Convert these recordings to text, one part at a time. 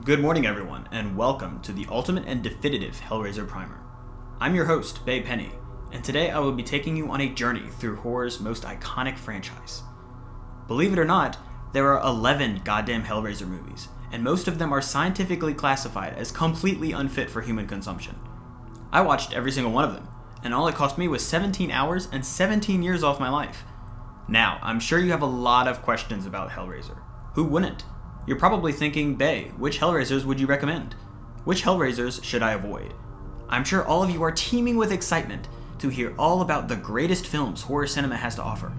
Good morning, everyone, and welcome to the ultimate and definitive Hellraiser primer. I'm your host, Babe Penny, and today I will be taking you on a journey through horror's most iconic franchise. Believe it or not, there are 11 goddamn Hellraiser movies, and most of them are scientifically classified as completely unfit for human consumption. I watched every single one of them, and all it cost me was 17 hours and 17 years off my life. Now, I'm sure you have a lot of questions about Hellraiser. Who wouldn't? You're probably thinking, Bae, which Hellraisers would you recommend? Which Hellraisers should I avoid? I'm sure all of you are teeming with excitement to hear all about the greatest films horror cinema has to offer.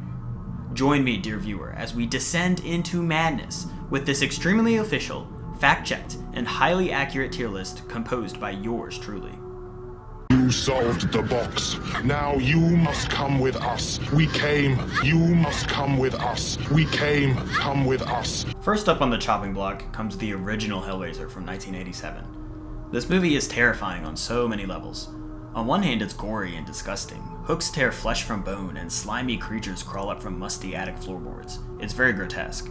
Join me, dear viewer, as we descend into madness with this extremely official, fact-checked, and highly accurate tier list composed by yours truly. You solved the box. Now you must come with us. We came. You must come with us. We came. Come with us. First up on the chopping block comes the original Hellraiser from 1987. This movie is terrifying on so many levels. On one hand, it's gory and disgusting. Hooks tear flesh from bone and slimy creatures crawl up from musty attic floorboards. It's very grotesque.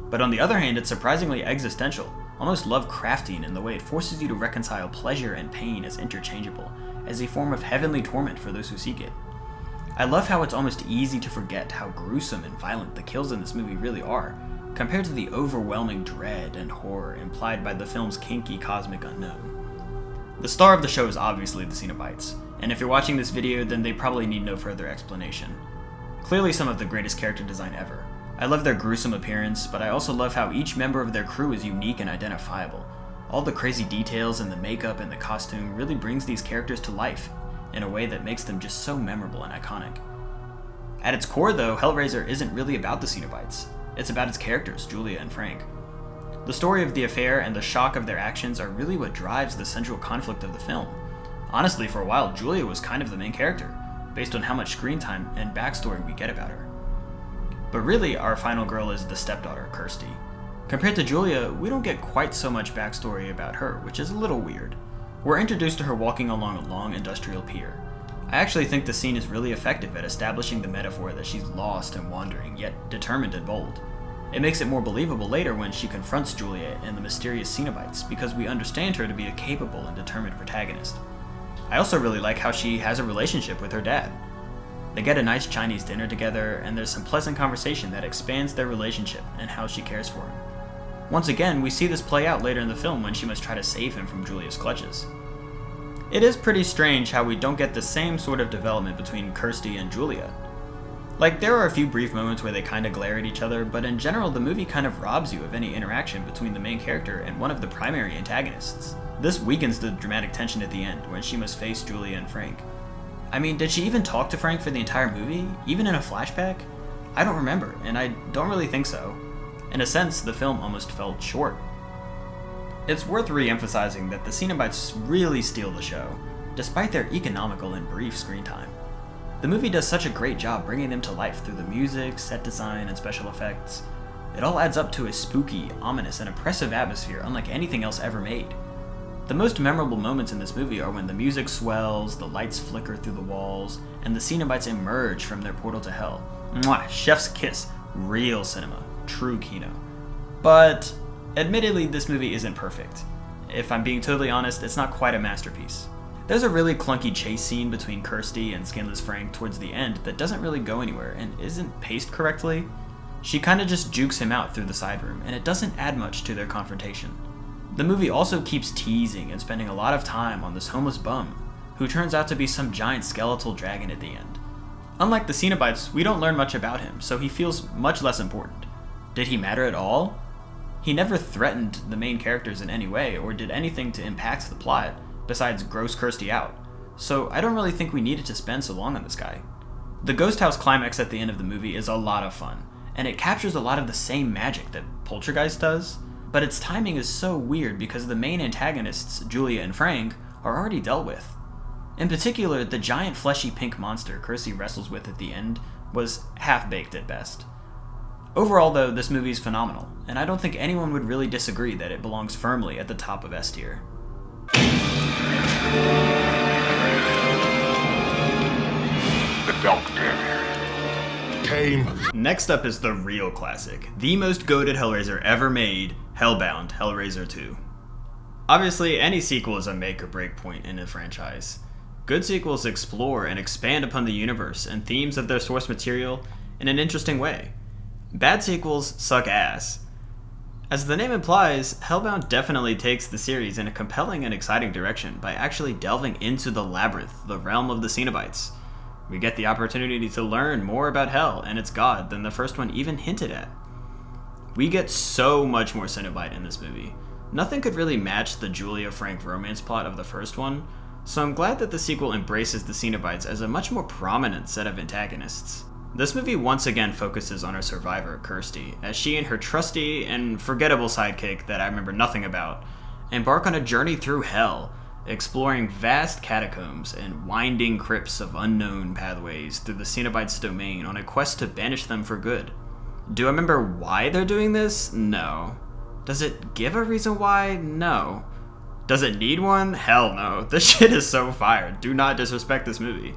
But on the other hand, it's surprisingly existential, almost Lovecraftian in the way it forces you to reconcile pleasure and pain as interchangeable, as a form of heavenly torment for those who seek it. I love how it's almost easy to forget how gruesome and violent the kills in this movie really are, compared to the overwhelming dread and horror implied by the film's kinky cosmic unknown. The star of the show is obviously the Cenobites, and if you're watching this video, then they probably need no further explanation. Clearly some of the greatest character design ever. I love their gruesome appearance, but I also love how each member of their crew is unique and identifiable. All the crazy details and the makeup and the costume really brings these characters to life in a way that makes them just so memorable and iconic. At its core though, Hellraiser isn't really about the Cenobites. It's about its characters, Julia and Frank. The story of the affair and the shock of their actions are really what drives the central conflict of the film. Honestly, for a while, Julia was kind of the main character, based on how much screen time and backstory we get about her. But really, our final girl is the stepdaughter, Kirsty. Compared to Julia, we don't get quite so much backstory about her, which is a little weird. We're introduced to her walking along a long industrial pier. I actually think the scene is really effective at establishing the metaphor that she's lost and wandering, yet determined and bold. It makes it more believable later when she confronts Julia and the mysterious Cenobites, because we understand her to be a capable and determined protagonist. I also really like how she has a relationship with her dad. They get a nice Chinese dinner together, and there's some pleasant conversation that expands their relationship and how she cares for him. Once again, we see this play out later in the film when she must try to save him from Julia's clutches. It is pretty strange how we don't get the same sort of development between Kirsty and Julia. Like, there are a few brief moments where they kinda glare at each other, but in general the movie kind of robs you of any interaction between the main character and one of the primary antagonists. This weakens the dramatic tension at the end when she must face Julia and Frank. I mean, did she even talk to Frank for the entire movie? Even in a flashback? I don't remember, and I don't really think so. In a sense, the film almost felt short. It's worth re-emphasizing that the Cenobites really steal the show, despite their economical and brief screen time. The movie does such a great job bringing them to life through the music, set design, and special effects. It all adds up to a spooky, ominous, and oppressive atmosphere unlike anything else ever made. The most memorable moments in this movie are when the music swells, the lights flicker through the walls, and the Cenobites emerge from their portal to hell. Mwah! Chef's kiss. Real cinema. True Kino. But admittedly, this movie isn't perfect. If I'm being totally honest, it's not quite a masterpiece. There's a really clunky chase scene between Kirsty and Skinless Frank towards the end that doesn't really go anywhere and isn't paced correctly. She kinda just jukes him out through the side room, and it doesn't add much to their confrontation. The movie also keeps teasing and spending a lot of time on this homeless bum, who turns out to be some giant skeletal dragon at the end. Unlike the Cenobites, we don't learn much about him, so he feels much less important. Did he matter at all? He never threatened the main characters in any way, or did anything to impact the plot, besides gross Kirsty out, so I don't really think we needed to spend so long on this guy. The ghost house climax at the end of the movie is a lot of fun, and it captures a lot of the same magic that Poltergeist does, but its timing is so weird because the main antagonists, Julia and Frank, are already dealt with. In particular, the giant fleshy pink monster Kirsty wrestles with at the end was half-baked at best. Overall though, this movie is phenomenal, and I don't think anyone would really disagree that it belongs firmly at the top of S tier. The Doctor came. Next up is the real classic, the most goated Hellraiser ever made, Hellbound, Hellraiser II. Obviously, any sequel is a make or break point in a franchise. Good sequels explore and expand upon the universe and themes of their source material in an interesting way. Bad sequels suck ass. As the name implies, Hellbound definitely takes the series in a compelling and exciting direction by actually delving into the labyrinth, the realm of the Cenobites. We get the opportunity to learn more about Hell and its god than the first one even hinted at. We get so much more Cenobite in this movie. Nothing could really match the Julia Frank romance plot of the first one, so I'm glad that the sequel embraces the Cenobites as a much more prominent set of antagonists. This movie once again focuses on our survivor, Kirsty, as she and her trusty and forgettable sidekick that I remember nothing about embark on a journey through hell, exploring vast catacombs and winding crypts of unknown pathways through the Cenobites' domain on a quest to banish them for good. Do I remember why they're doing this? No. Does it give a reason why? No. Does it need one? Hell no. This shit is so fire. Do not disrespect this movie.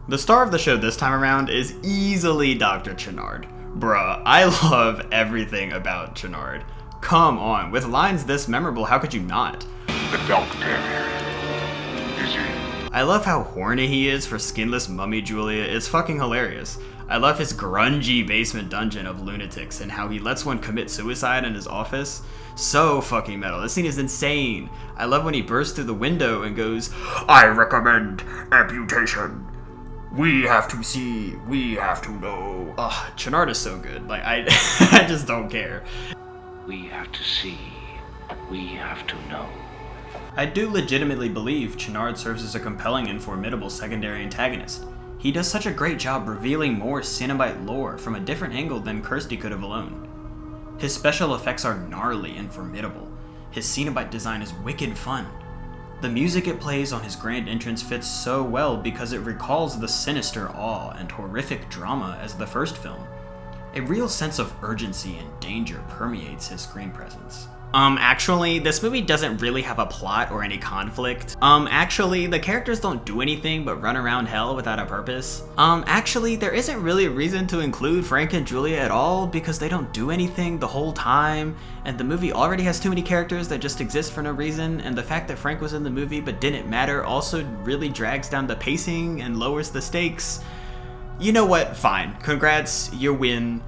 The star of the show this time around is easily Dr. Channard. Bruh, I love everything about Channard. Come on, with lines this memorable, how could you not? The doctor is he? I love how horny he is for skinless mummy Julia, it's fucking hilarious. I love his grungy basement dungeon of lunatics and how he lets one commit suicide in his office. So fucking metal, this scene is insane. I love when he bursts through the window and goes, "I recommend amputation. We have to see, we have to know." Ugh, Channard is so good. Like, I just don't care. We have to see, we have to know. I do legitimately believe Channard serves as a compelling and formidable secondary antagonist. He does such a great job revealing more Cenobite lore from a different angle than Kirsty could have alone. His special effects are gnarly and formidable. His Cenobite design is wicked fun. The music it plays on his grand entrance fits so well because it recalls the sinister awe and horrific drama as the first film. A real sense of urgency and danger permeates his screen presence. Actually, this movie doesn't really have a plot or any conflict. Actually, the characters don't do anything but run around hell without a purpose. Actually, there isn't really a reason to include Frank and Julia at all because they don't do anything the whole time, and the movie already has too many characters that just exist for no reason, and the fact that Frank was in the movie but didn't matter also really drags down the pacing and lowers the stakes. You know what? Fine. Congrats, you win.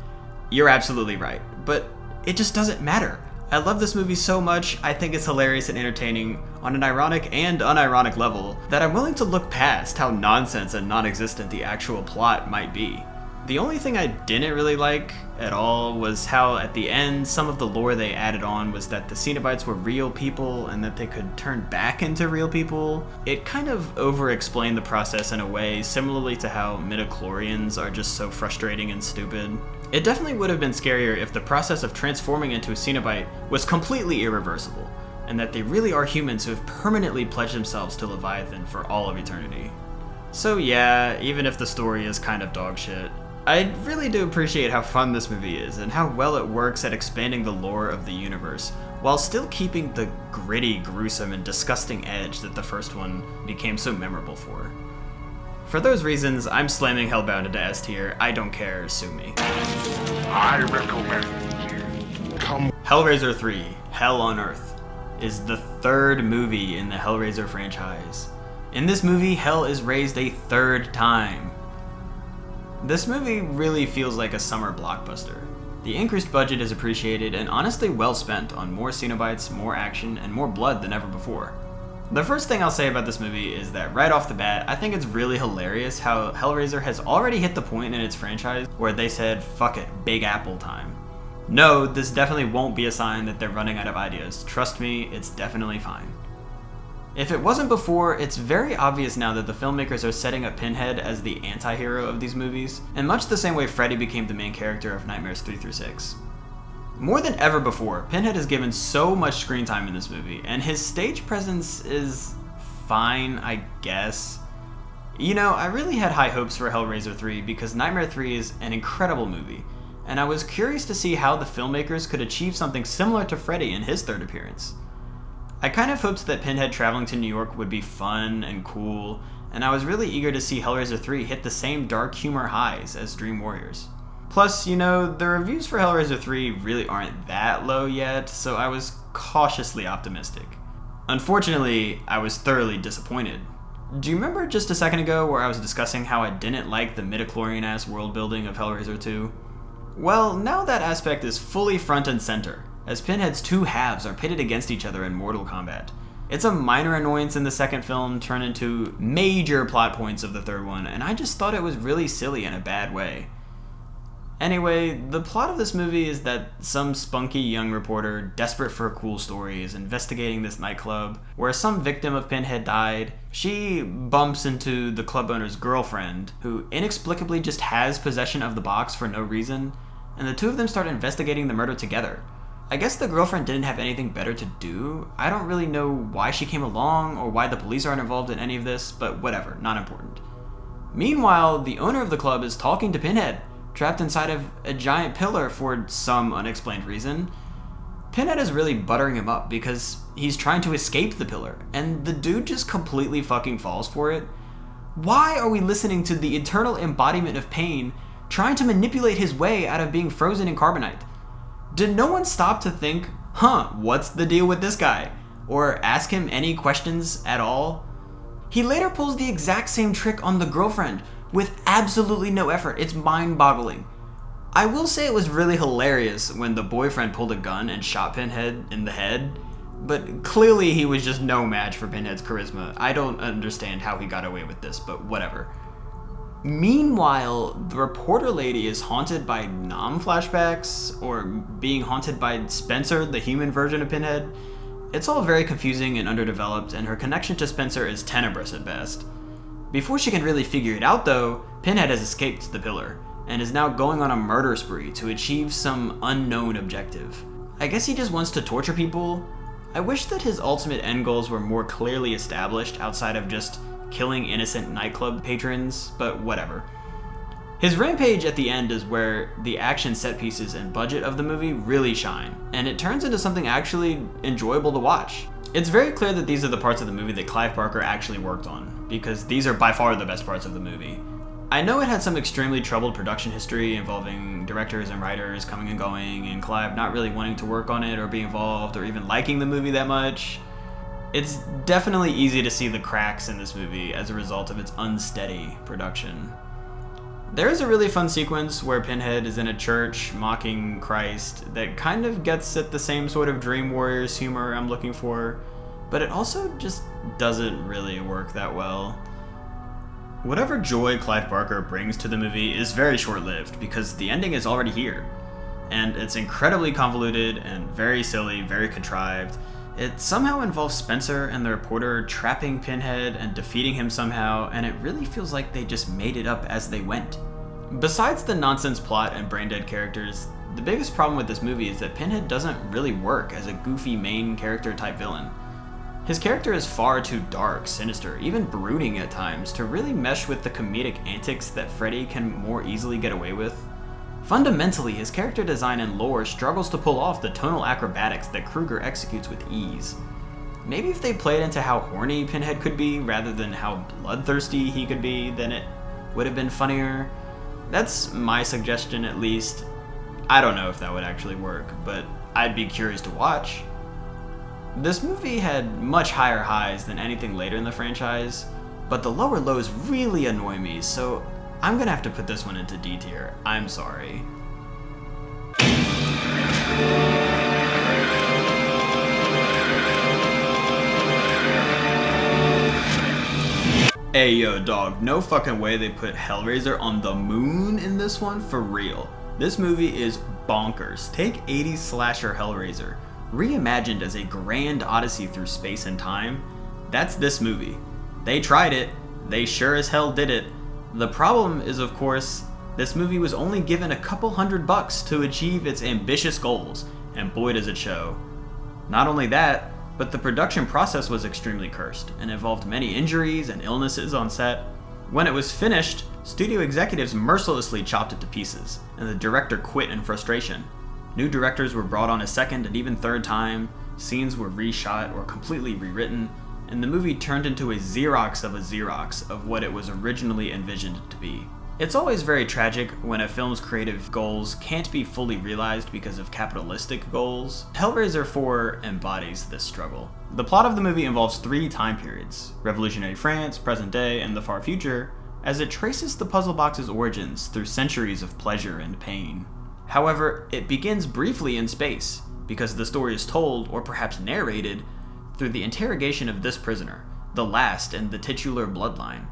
You're absolutely right. But it just doesn't matter. I love this movie so much, I think it's hilarious and entertaining on an ironic and unironic level that I'm willing to look past how nonsense and non-existent the actual plot might be. The only thing I didn't really like at all was how at the end some of the lore they added on was that the Cenobites were real people and that they could turn back into real people. It kind of over-explained the process in a way similarly to how midichlorians are just so frustrating and stupid. It definitely would have been scarier if the process of transforming into a Cenobite was completely irreversible, and that they really are humans who have permanently pledged themselves to Leviathan for all of eternity. So yeah, even if the story is kind of dog shit, I really do appreciate how fun this movie is and how well it works at expanding the lore of the universe, while still keeping the gritty, gruesome, and disgusting edge that the first one became so memorable for. For those reasons, I'm slamming Hellbound into S tier. I don't care, sue me. I recommend. Come. Hellraiser 3, Hell on Earth, is the third movie in the Hellraiser franchise. In this movie, hell is raised a third time. This movie really feels like a summer blockbuster. The increased budget is appreciated and honestly well spent on more Cenobites, more action, and more blood than ever before. The first thing I'll say about this movie is that right off the bat, I think it's really hilarious how Hellraiser has already hit the point in its franchise where they said, fuck it, Big Apple time. No, this definitely won't be a sign that they're running out of ideas. Trust me, it's definitely fine. If it wasn't before, it's very obvious now that the filmmakers are setting up Pinhead as the anti-hero of these movies, in much the same way Freddy became the main character of Nightmares 3 through 6. More than ever before, Pinhead is given so much screen time in this movie, and his stage presence is fine, I guess. You know, I really had high hopes for Hellraiser 3 because Nightmare 3 is an incredible movie, and I was curious to see how the filmmakers could achieve something similar to Freddy in his third appearance. I kind of hoped that Pinhead traveling to New York would be fun and cool, and I was really eager to see Hellraiser 3 hit the same dark humor highs as Dream Warriors. Plus, you know, the reviews for Hellraiser 3 really aren't that low yet, so I was cautiously optimistic. Unfortunately, I was thoroughly disappointed. Do you remember just a second ago where I was discussing how I didn't like the midichlorian-ass world building of Hellraiser II? Well, now that aspect is fully front and center, as Pinhead's two halves are pitted against each other in mortal combat. It's a minor annoyance in the second film turned into major plot points of the third one, and I just thought it was really silly in a bad way. Anyway, the plot of this movie is that some spunky young reporter, desperate for a cool story, is investigating this nightclub where some victim of Pinhead died. She bumps into the club owner's girlfriend, who inexplicably just has possession of the box for no reason, and the two of them start investigating the murder together. I guess the girlfriend didn't have anything better to do. I don't really know why she came along or why the police aren't involved in any of this, but whatever, not important. Meanwhile, the owner of the club is talking to Pinhead, trapped inside of a giant pillar for some unexplained reason. Pinhead is really buttering him up because he's trying to escape the pillar, and the dude just completely fucking falls for it. Why are we listening to the eternal embodiment of pain trying to manipulate his way out of being frozen in carbonite? Did no one stop to think, what's the deal with this guy? Or ask him any questions at all? He later pulls the exact same trick on the girlfriend, with absolutely no effort. It's mind-boggling. I will say it was really hilarious when the boyfriend pulled a gun and shot Pinhead in the head, but clearly he was just no match for Pinhead's charisma. I don't understand how he got away with this, but whatever. Meanwhile, the reporter lady is haunted by Nam flashbacks, or being haunted by Spencer, the human version of Pinhead. It's all very confusing and underdeveloped, and her connection to Spencer is tenebrous at best. Before she can really figure it out though, Pinhead has escaped the pillar, and is now going on a murder spree to achieve some unknown objective. I guess he just wants to torture people. I wish that his ultimate end goals were more clearly established outside of just killing innocent nightclub patrons, but whatever. His rampage at the end is where the action set pieces and budget of the movie really shine, and it turns into something actually enjoyable to watch. It's very clear that these are the parts of the movie that Clive Barker actually worked on, because these are by far the best parts of the movie. I know it had some extremely troubled production history involving directors and writers coming and going, and Clive not really wanting to work on it or be involved or even liking the movie that much. It's definitely easy to see the cracks in this movie as a result of its unsteady production. There is a really fun sequence where Pinhead is in a church mocking Christ that kind of gets at the same sort of Dream Warriors humor I'm looking for, but it also just doesn't really work that well. Whatever joy Clive Barker brings to the movie is very short-lived because the ending is already here, and it's incredibly convoluted and very silly, very contrived. It somehow involves Spencer and the reporter trapping Pinhead and defeating him somehow, and it really feels like they just made it up as they went. Besides the nonsense plot and brain-dead characters, the biggest problem with this movie is that Pinhead doesn't really work as a goofy main character type villain. His character is far too dark, sinister, even brooding at times to really mesh with the comedic antics that Freddy can more easily get away with. Fundamentally, his character design and lore struggles to pull off the tonal acrobatics that Krueger executes with ease. Maybe if they played into how horny Pinhead could be rather than how bloodthirsty he could be, then it would have been funnier. That's my suggestion at least. I don't know if that would actually work, but I'd be curious to watch. This movie had much higher highs than anything later in the franchise, but the lower lows really annoy me, so I'm gonna have to put this one into D tier. I'm sorry. Hey yo dog, no fucking way they put Hellraiser on the moon in this one, for real. This movie is bonkers. Take 80s slasher Hellraiser, reimagined as a grand odyssey through space and time. That's this movie. They tried it, they sure as hell did it. The problem is, of course, this movie was only given a couple $100 to achieve its ambitious goals, and boy does it show. Not only that, but the production process was extremely cursed, and involved many injuries and illnesses on set. When it was finished, studio executives mercilessly chopped it to pieces, and the director quit in frustration. New directors were brought on a second and even third time, scenes were reshot or completely rewritten, and the movie turned into a Xerox of what it was originally envisioned to be. It's always very tragic when a film's creative goals can't be fully realized because of capitalistic goals. Hellraiser IV embodies this struggle. The plot of the movie involves 3 time periods: Revolutionary France, present day, and the far future, as it traces the puzzle box's origins through centuries of pleasure and pain. However, it begins briefly in space, because the story is told, or perhaps narrated, through the interrogation of this prisoner, the last in the titular Bloodline.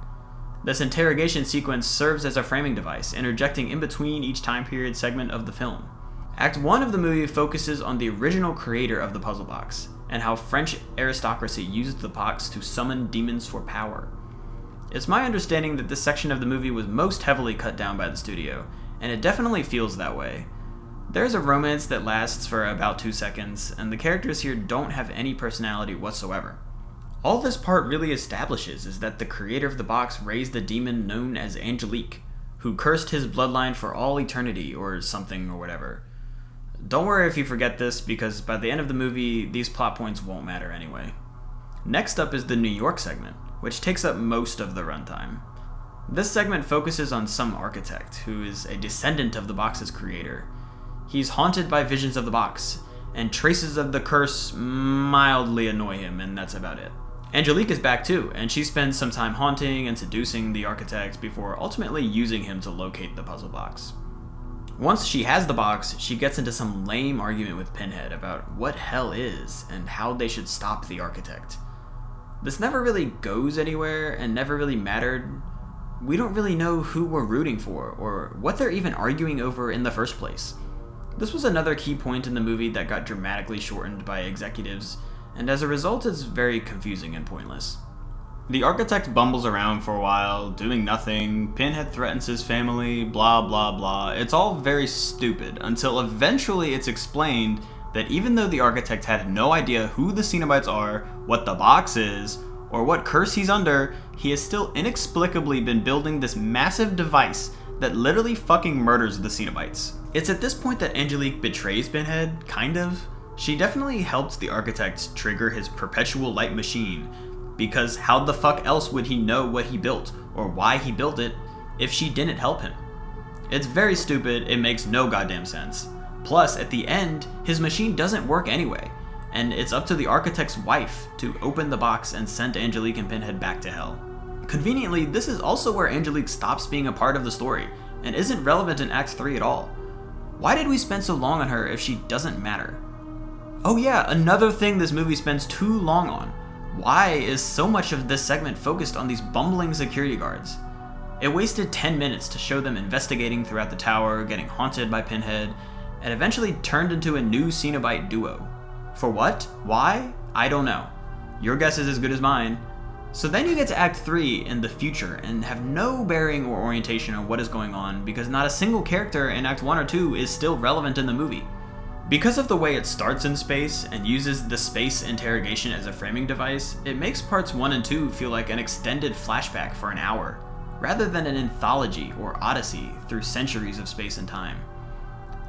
This interrogation sequence serves as a framing device, interjecting in between each time period segment of the film. Act 1 of the movie focuses on the original creator of the puzzle box, and how French aristocracy used the box to summon demons for power. It's my understanding that this section of the movie was most heavily cut down by the studio, and it definitely feels that way. There's a romance that lasts for about 2 seconds, and the characters here don't have any personality whatsoever. All this part really establishes is that the creator of the box raised a demon known as Angelique, who cursed his bloodline for all eternity or something or whatever. Don't worry if you forget this, because by the end of the movie, these plot points won't matter anyway. Next up is the New York segment, which takes up most of the runtime. This segment focuses on some architect who is a descendant of the box's creator. He's haunted by visions of the box, and traces of the curse mildly annoy him, and that's about it. Angelique is back too, and she spends some time haunting and seducing the architect before ultimately using him to locate the puzzle box. Once she has the box, she gets into some lame argument with Pinhead about what hell is and how they should stop the architect. This never really goes anywhere and never really mattered. We don't really know who we're rooting for or what they're even arguing over in the first place. This was another key point in the movie that got dramatically shortened by executives, and as a result it's very confusing and pointless. The architect bumbles around for a while, doing nothing, Pinhead threatens his family, blah blah blah. It's all very stupid, until eventually it's explained that even though the architect had no idea who the Cenobites are, what the box is, or what curse he's under, he has still inexplicably been building this massive device that literally fucking murders the Cenobites. It's at this point that Angelique betrays Pinhead, kind of. She definitely helped the architect trigger his perpetual light machine, because how the fuck else would he know what he built, or why he built it, if she didn't help him? It's very stupid, it makes no goddamn sense. Plus, at the end, his machine doesn't work anyway, and it's up to the architect's wife to open the box and send Angelique and Pinhead back to hell. Conveniently, this is also where Angelique stops being a part of the story, and isn't relevant in Act 3 at all. Why did we spend so long on her if she doesn't matter? Oh yeah, another thing this movie spends too long on. Why is so much of this segment focused on these bumbling security guards? It wasted 10 minutes to show them investigating throughout the tower, getting haunted by Pinhead, and eventually turned into a new Cenobite duo. For what? Why? I don't know. Your guess is as good as mine. So then you get to Act 3 in the future and have no bearing or orientation on what is going on because not a single character in Act 1 or 2 is still relevant in the movie. Because of the way it starts in space and uses the space interrogation as a framing device, it makes parts 1 and 2 feel like an extended flashback for an hour, rather than an anthology or odyssey through centuries of space and time.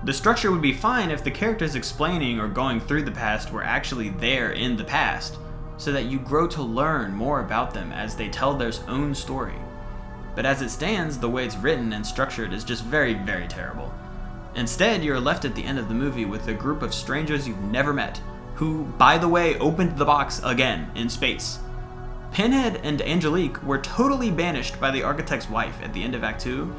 The structure would be fine if the characters explaining or going through the past were actually there in the past, so that you grow to learn more about them as they tell their own story. But as it stands, the way it's written and structured is just very, very terrible. Instead, you're left at the end of the movie with a group of strangers you've never met, who, by the way, opened the box again in space. Pinhead and Angelique were totally banished by the architect's wife at the end of Act 2,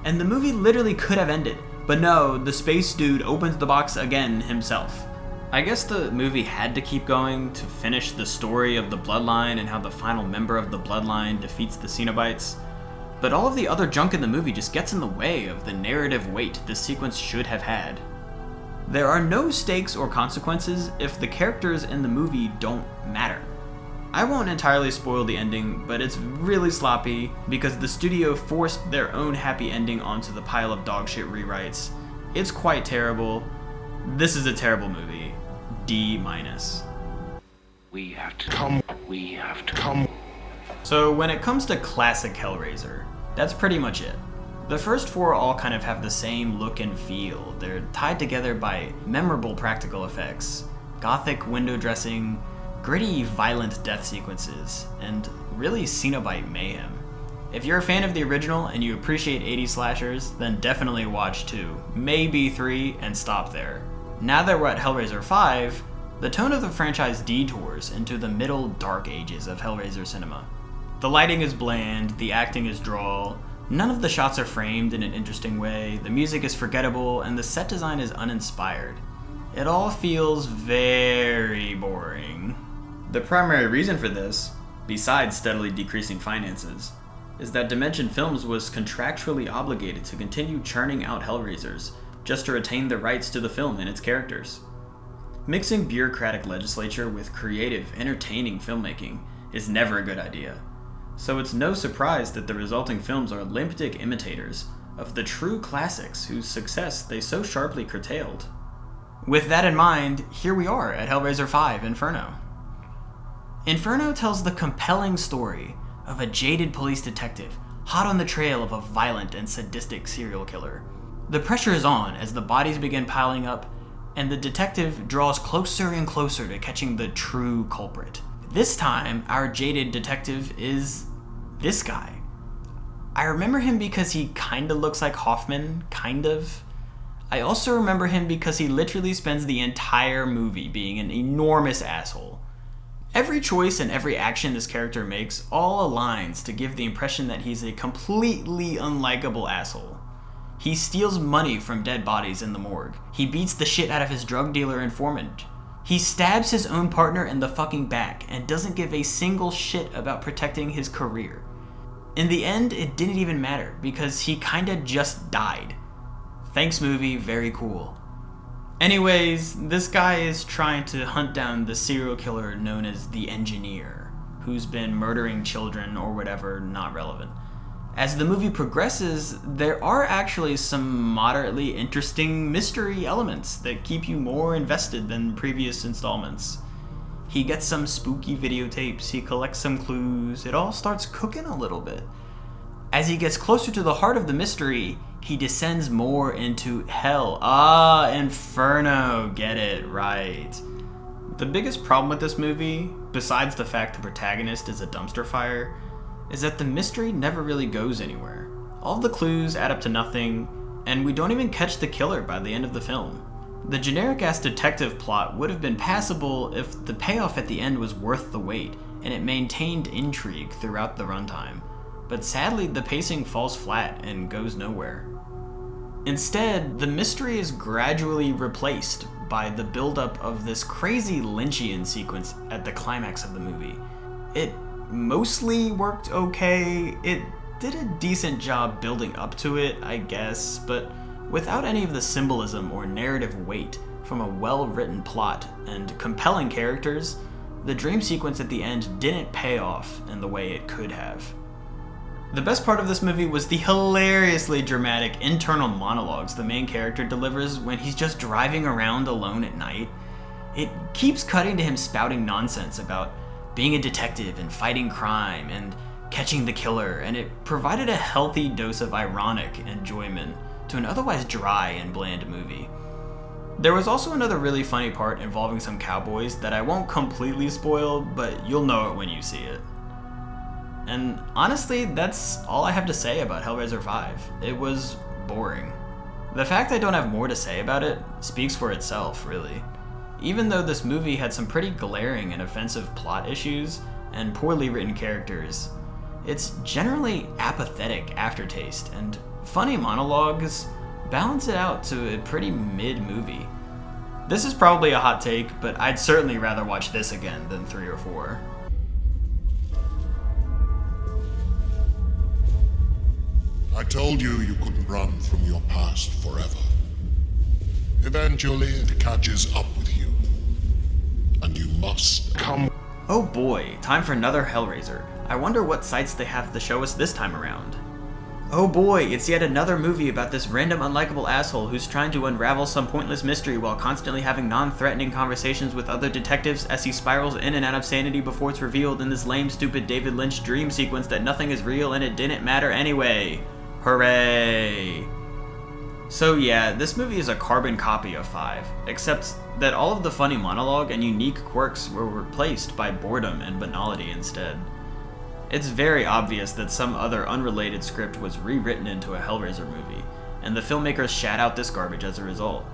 and the movie literally could have ended, but no, the space dude opens the box again himself. I guess the movie had to keep going to finish the story of the Bloodline and how the final member of the Bloodline defeats the Cenobites, but all of the other junk in the movie just gets in the way of the narrative weight this sequence should have had. There are no stakes or consequences if the characters in the movie don't matter. I won't entirely spoil the ending, but it's really sloppy because the studio forced their own happy ending onto the pile of dogshit rewrites. It's quite terrible. This is a terrible movie. D-. We have to Come. So when it comes to classic Hellraiser, that's pretty much it. The first 4 all kind of have the same look and feel. They're tied together by memorable practical effects, gothic window dressing, gritty, violent death sequences, and really Cenobite mayhem. If you're a fan of the original and you appreciate 80s slashers, then definitely watch 2, maybe 3, and stop there. Now that we're at Hellraiser 5, the tone of the franchise detours into the middle dark ages of Hellraiser cinema. The lighting is bland, the acting is droll, none of the shots are framed in an interesting way, the music is forgettable, and the set design is uninspired. It all feels very boring. The primary reason for this, besides steadily decreasing finances, is that Dimension Films was contractually obligated to continue churning out Hellraisers just to retain the rights to the film and its characters. Mixing bureaucratic legislature with creative, entertaining filmmaking is never a good idea, so it's no surprise that the resulting films are limp-dick imitators of the true classics whose success they so sharply curtailed. With that in mind, here we are at Hellraiser 5 Inferno. Inferno tells the compelling story of a jaded police detective hot on the trail of a violent and sadistic serial killer. The pressure is on as the bodies begin piling up, and the detective draws closer and closer to catching the true culprit. This time, our jaded detective is this guy. I remember him because he kinda looks like Hoffman, kind of. I also remember him because he literally spends the entire movie being an enormous asshole. Every choice and every action this character makes all aligns to give the impression that he's a completely unlikable asshole. He steals money from dead bodies in the morgue. He beats the shit out of his drug dealer informant. He stabs his own partner in the fucking back and doesn't give a single shit about protecting his career. In the end, it didn't even matter because he kinda just died. Thanks movie, very cool. Anyways, this guy is trying to hunt down the serial killer known as the Engineer, who's been murdering children or whatever, not relevant. As the movie progresses, there are actually some moderately interesting mystery elements that keep you more invested than previous installments. He gets some spooky videotapes, he collects some clues, it all starts cooking a little bit. As he gets closer to the heart of the mystery, he descends more into hell. Inferno, get it, right. The biggest problem with this movie, besides the fact the protagonist is a dumpster fire, is that the mystery never really goes anywhere. All the clues add up to nothing, and we don't even catch the killer by the end of the film. The generic-ass detective plot would have been passable if the payoff at the end was worth the wait, and it maintained intrigue throughout the runtime. But sadly, the pacing falls flat and goes nowhere. Instead, the mystery is gradually replaced by the buildup of this crazy Lynchian sequence at the climax of the movie. It mostly worked okay, it did a decent job building up to it, I guess, but without any of the symbolism or narrative weight from a well-written plot and compelling characters, the dream sequence at the end didn't pay off in the way it could have. The best part of this movie was the hilariously dramatic internal monologues the main character delivers when he's just driving around alone at night. It keeps cutting to him spouting nonsense about being a detective and fighting crime and catching the killer, and it provided a healthy dose of ironic enjoyment to an otherwise dry and bland movie. There was also another really funny part involving some cowboys that I won't completely spoil, but you'll know it when you see it. And honestly, that's all I have to say about Hellraiser 5. It was boring. The fact I don't have more to say about it speaks for itself, really. Even though this movie had some pretty glaring and offensive plot issues and poorly written characters, its generally apathetic aftertaste and funny monologues balance it out to a pretty mid-movie. This is probably a hot take, but I'd certainly rather watch this again than 3 or 4. I told you you couldn't run from your past forever. Eventually it catches up with you. And you must come. Oh boy, time for another Hellraiser. I wonder what sights they have to show us this time around. Oh boy, it's yet another movie about this random unlikable asshole who's trying to unravel some pointless mystery while constantly having non-threatening conversations with other detectives as he spirals in and out of sanity before it's revealed in this lame, stupid David Lynch dream sequence that nothing is real and it didn't matter anyway. Hooray! So yeah, this movie is a carbon copy of 5, except that all of the funny monologue and unique quirks were replaced by boredom and banality instead. It's very obvious that some other unrelated script was rewritten into a Hellraiser movie, and the filmmakers shat out this garbage as a result.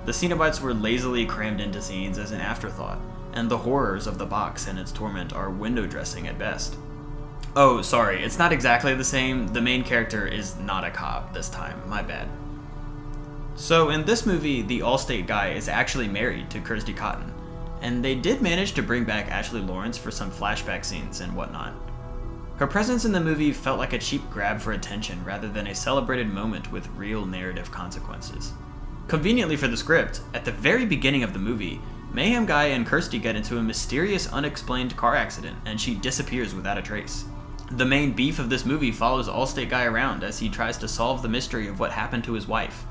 The Cenobites were lazily crammed into scenes as an afterthought, and the horrors of the box and its torment are window dressing at best. Oh, sorry, it's not exactly the same. The main character is not a cop this time, my bad. So in this movie, the Allstate guy is actually married to Kirsty Cotton, and they did manage to bring back Ashley Lawrence for some flashback scenes and whatnot. Her presence in the movie felt like a cheap grab for attention rather than a celebrated moment with real narrative consequences. Conveniently for the script, at the very beginning of the movie, Mayhem Guy and Kirsty get into a mysterious, unexplained car accident, and she disappears without a trace. The main beef of this movie follows Allstate Guy around as he tries to solve the mystery of what happened to his wife.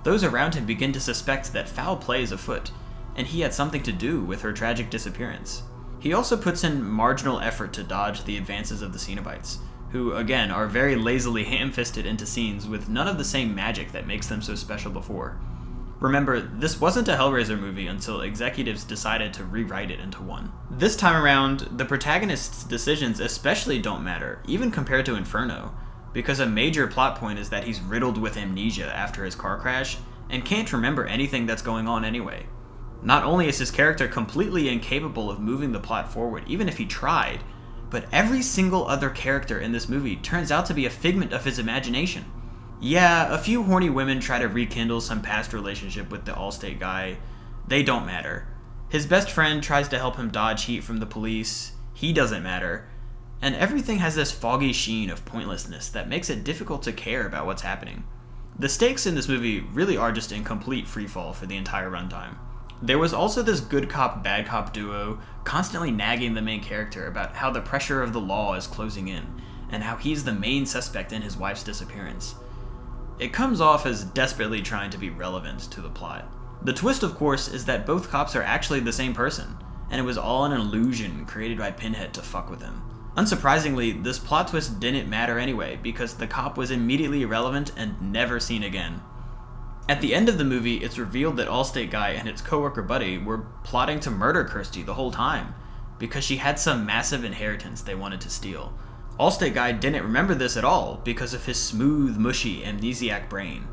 Those around him begin to suspect that foul play is afoot, and he had something to do with her tragic disappearance. He also puts in marginal effort to dodge the advances of the Cenobites, who, again, are very lazily ham-fisted into scenes with none of the same magic that makes them so special before. Remember, this wasn't a Hellraiser movie until executives decided to rewrite it into one. This time around, the protagonist's decisions especially don't matter, even compared to Inferno, because a major plot point is that he's riddled with amnesia after his car crash, and can't remember anything that's going on anyway. Not only is his character completely incapable of moving the plot forward, even if he tried, but every single other character in this movie turns out to be a figment of his imagination. Yeah, a few horny women try to rekindle some past relationship with the Allstate guy. They don't matter. His best friend tries to help him dodge heat from the police. He doesn't matter. And everything has this foggy sheen of pointlessness that makes it difficult to care about what's happening. The stakes in this movie really are just in complete freefall for the entire runtime. There was also this good cop, bad cop duo constantly nagging the main character about how the pressure of the law is closing in, and how he's the main suspect in his wife's disappearance. It comes off as desperately trying to be relevant to the plot. The twist, of course, is that both cops are actually the same person, and it was all an illusion created by Pinhead to fuck with him. Unsurprisingly, this plot twist didn't matter anyway, because the cop was immediately irrelevant and never seen again. At the end of the movie, it's revealed that Allstate Guy and his coworker buddy were plotting to murder Kirsty the whole time, because she had some massive inheritance they wanted to steal. Allstate Guy didn't remember this at all because of his smooth, mushy, amnesiac brain.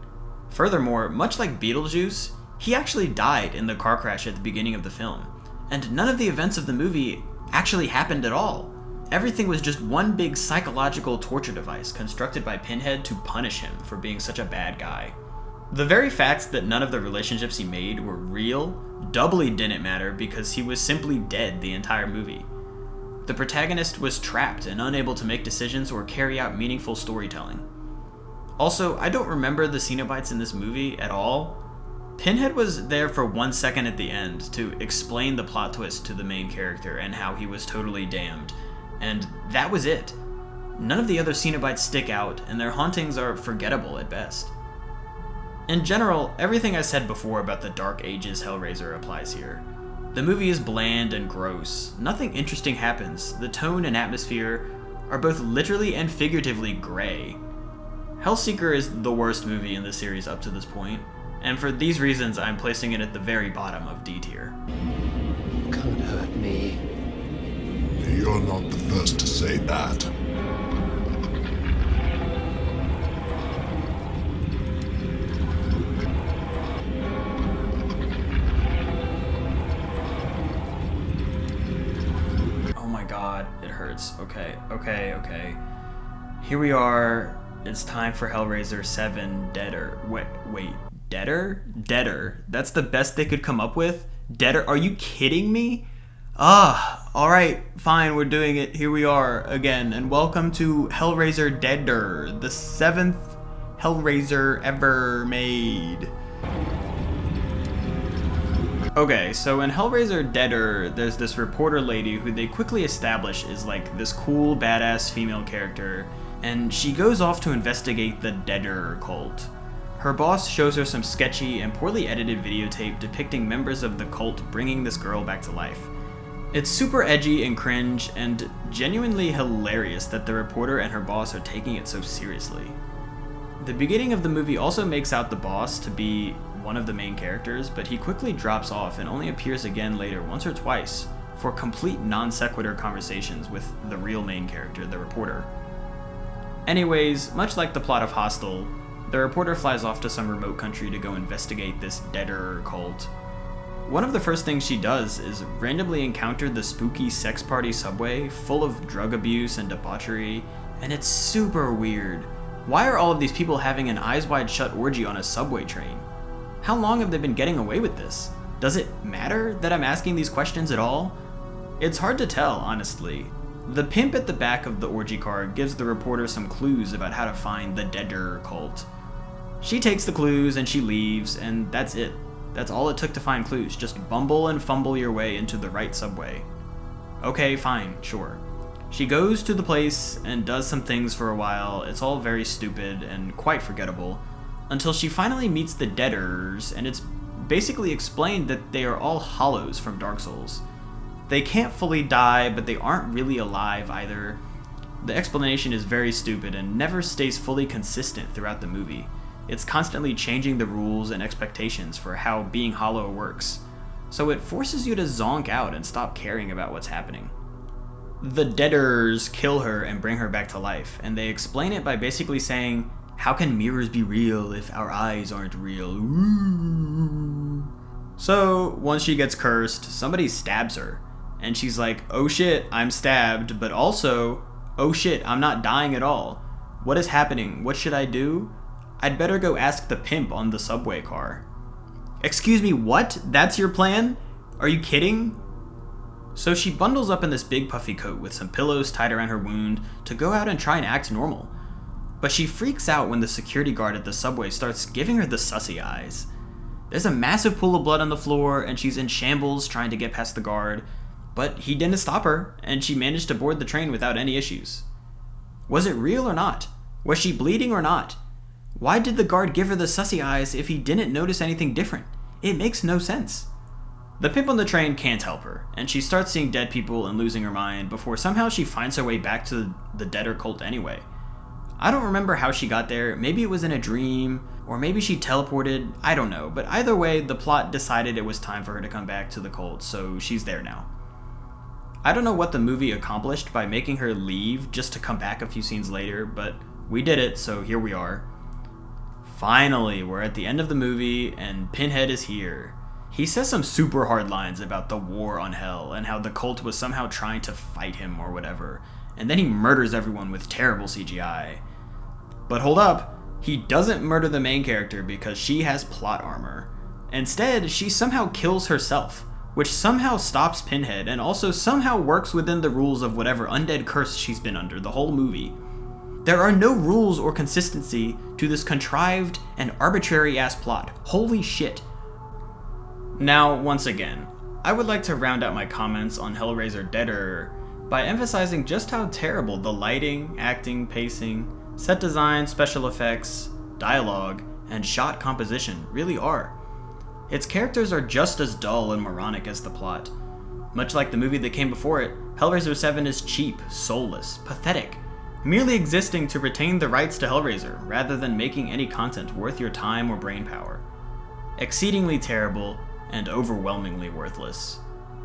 Furthermore, much like Beetlejuice, he actually died in the car crash at the beginning of the film, and none of the events of the movie actually happened at all. Everything was just one big psychological torture device constructed by Pinhead to punish him for being such a bad guy. The very fact that none of the relationships he made were real doubly didn't matter because he was simply dead the entire movie. The protagonist was trapped and unable to make decisions or carry out meaningful storytelling. Also, I don't remember the Cenobites in this movie at all. Pinhead was there for 1 second at the end to explain the plot twist to the main character and how he was totally damned, and that was it. None of the other Cenobites stick out, and their hauntings are forgettable at best. In general, everything I said before about the Dark Ages Hellraiser applies here. The movie is bland and gross. Nothing interesting happens. The tone and atmosphere are both literally and figuratively gray. Hellseeker is the worst movie in the series up to this point, and for these reasons I'm placing it at the very bottom of D tier. Can't hurt me. You're not the first to say that. God, it hurts. Okay. Here we are. It's time for Hellraiser 7 Deader. Wait, Deader? Deader. That's the best they could come up with? Deader? Are you kidding me? Alright, fine, we're doing it. Here we are again, and welcome to Hellraiser Deader, the 7th Hellraiser ever made. Okay, so in Hellraiser Deader, there's this reporter lady who they quickly establish is like this cool, badass female character, and she goes off to investigate the Deader cult. Her boss shows her some sketchy and poorly edited videotape depicting members of the cult bringing this girl back to life. It's super edgy and cringe, and genuinely hilarious that the reporter and her boss are taking it so seriously. The beginning of the movie also makes out the boss to be one of the main characters, but he quickly drops off and only appears again later once or twice, for complete non sequitur conversations with the real main character, the reporter. Anyways, much like the plot of Hostel, the reporter flies off to some remote country to go investigate this deader cult. One of the first things she does is randomly encounter the spooky sex party subway full of drug abuse and debauchery, and it's super weird. Why are all of these people having an eyes wide shut orgy on a subway train? How long have they been getting away with this? Does it matter that I'm asking these questions at all? It's hard to tell, honestly. The pimp at the back of the orgy car gives the reporter some clues about how to find the deader cult. She takes the clues and she leaves, and that's it. That's all it took to find clues. Just bumble and fumble your way into the right subway. Okay, fine, sure. She goes to the place and does some things for a while. It's all very stupid and quite forgettable, until she finally meets the deaders, and it's basically explained that they are all hollows from Dark Souls. They can't fully die, but they aren't really alive either. The explanation is very stupid and never stays fully consistent throughout the movie. It's constantly changing the rules and expectations for how being hollow works, so it forces you to zonk out and stop caring about what's happening. The deaders kill her and bring her back to life, and they explain it by basically saying, how can mirrors be real if our eyes aren't real? Ooh. So, once she gets cursed, somebody stabs her, and she's like, oh shit, I'm stabbed, but also, oh shit, I'm not dying at all. What is happening? What should I do? I'd better go ask the pimp on the subway car. Excuse me, what? That's your plan? Are you kidding? So she bundles up in this big puffy coat with some pillows tied around her wound to go out and try and act normal. But she freaks out when the security guard at the subway starts giving her the sussy eyes. There's a massive pool of blood on the floor and she's in shambles trying to get past the guard, but he didn't stop her and she managed to board the train without any issues. Was it real or not? Was she bleeding or not? Why did the guard give her the sussy eyes if he didn't notice anything different? It makes no sense. The pimp on the train can't help her, and she starts seeing dead people and losing her mind before somehow she finds her way back to the deader cult anyway. I don't remember how she got there. Maybe it was in a dream, or maybe she teleported, I don't know, but either way, the plot decided it was time for her to come back to the cult, so she's there now. I don't know what the movie accomplished by making her leave just to come back a few scenes later, but we did it, so here we are. Finally, we're at the end of the movie, and Pinhead is here. He says some super hard lines about the war on Hell, and how the cult was somehow trying to fight him or whatever, and then he murders everyone with terrible CGI. But hold up, he doesn't murder the main character because she has plot armor. Instead, she somehow kills herself, which somehow stops Pinhead and also somehow works within the rules of whatever undead curse she's been under the whole movie. There are no rules or consistency to this contrived and arbitrary-ass plot. Holy shit. Now, once again, I would like to round out my comments on Hellraiser Deader by emphasizing just how terrible the lighting, acting, pacing, set design, special effects, dialogue, and shot composition really are. Its characters are just as dull and moronic as the plot. Much like the movie that came before it, Hellraiser 7 is cheap, soulless, pathetic, merely existing to retain the rights to Hellraiser rather than making any content worth your time or brainpower. Exceedingly terrible and overwhelmingly worthless.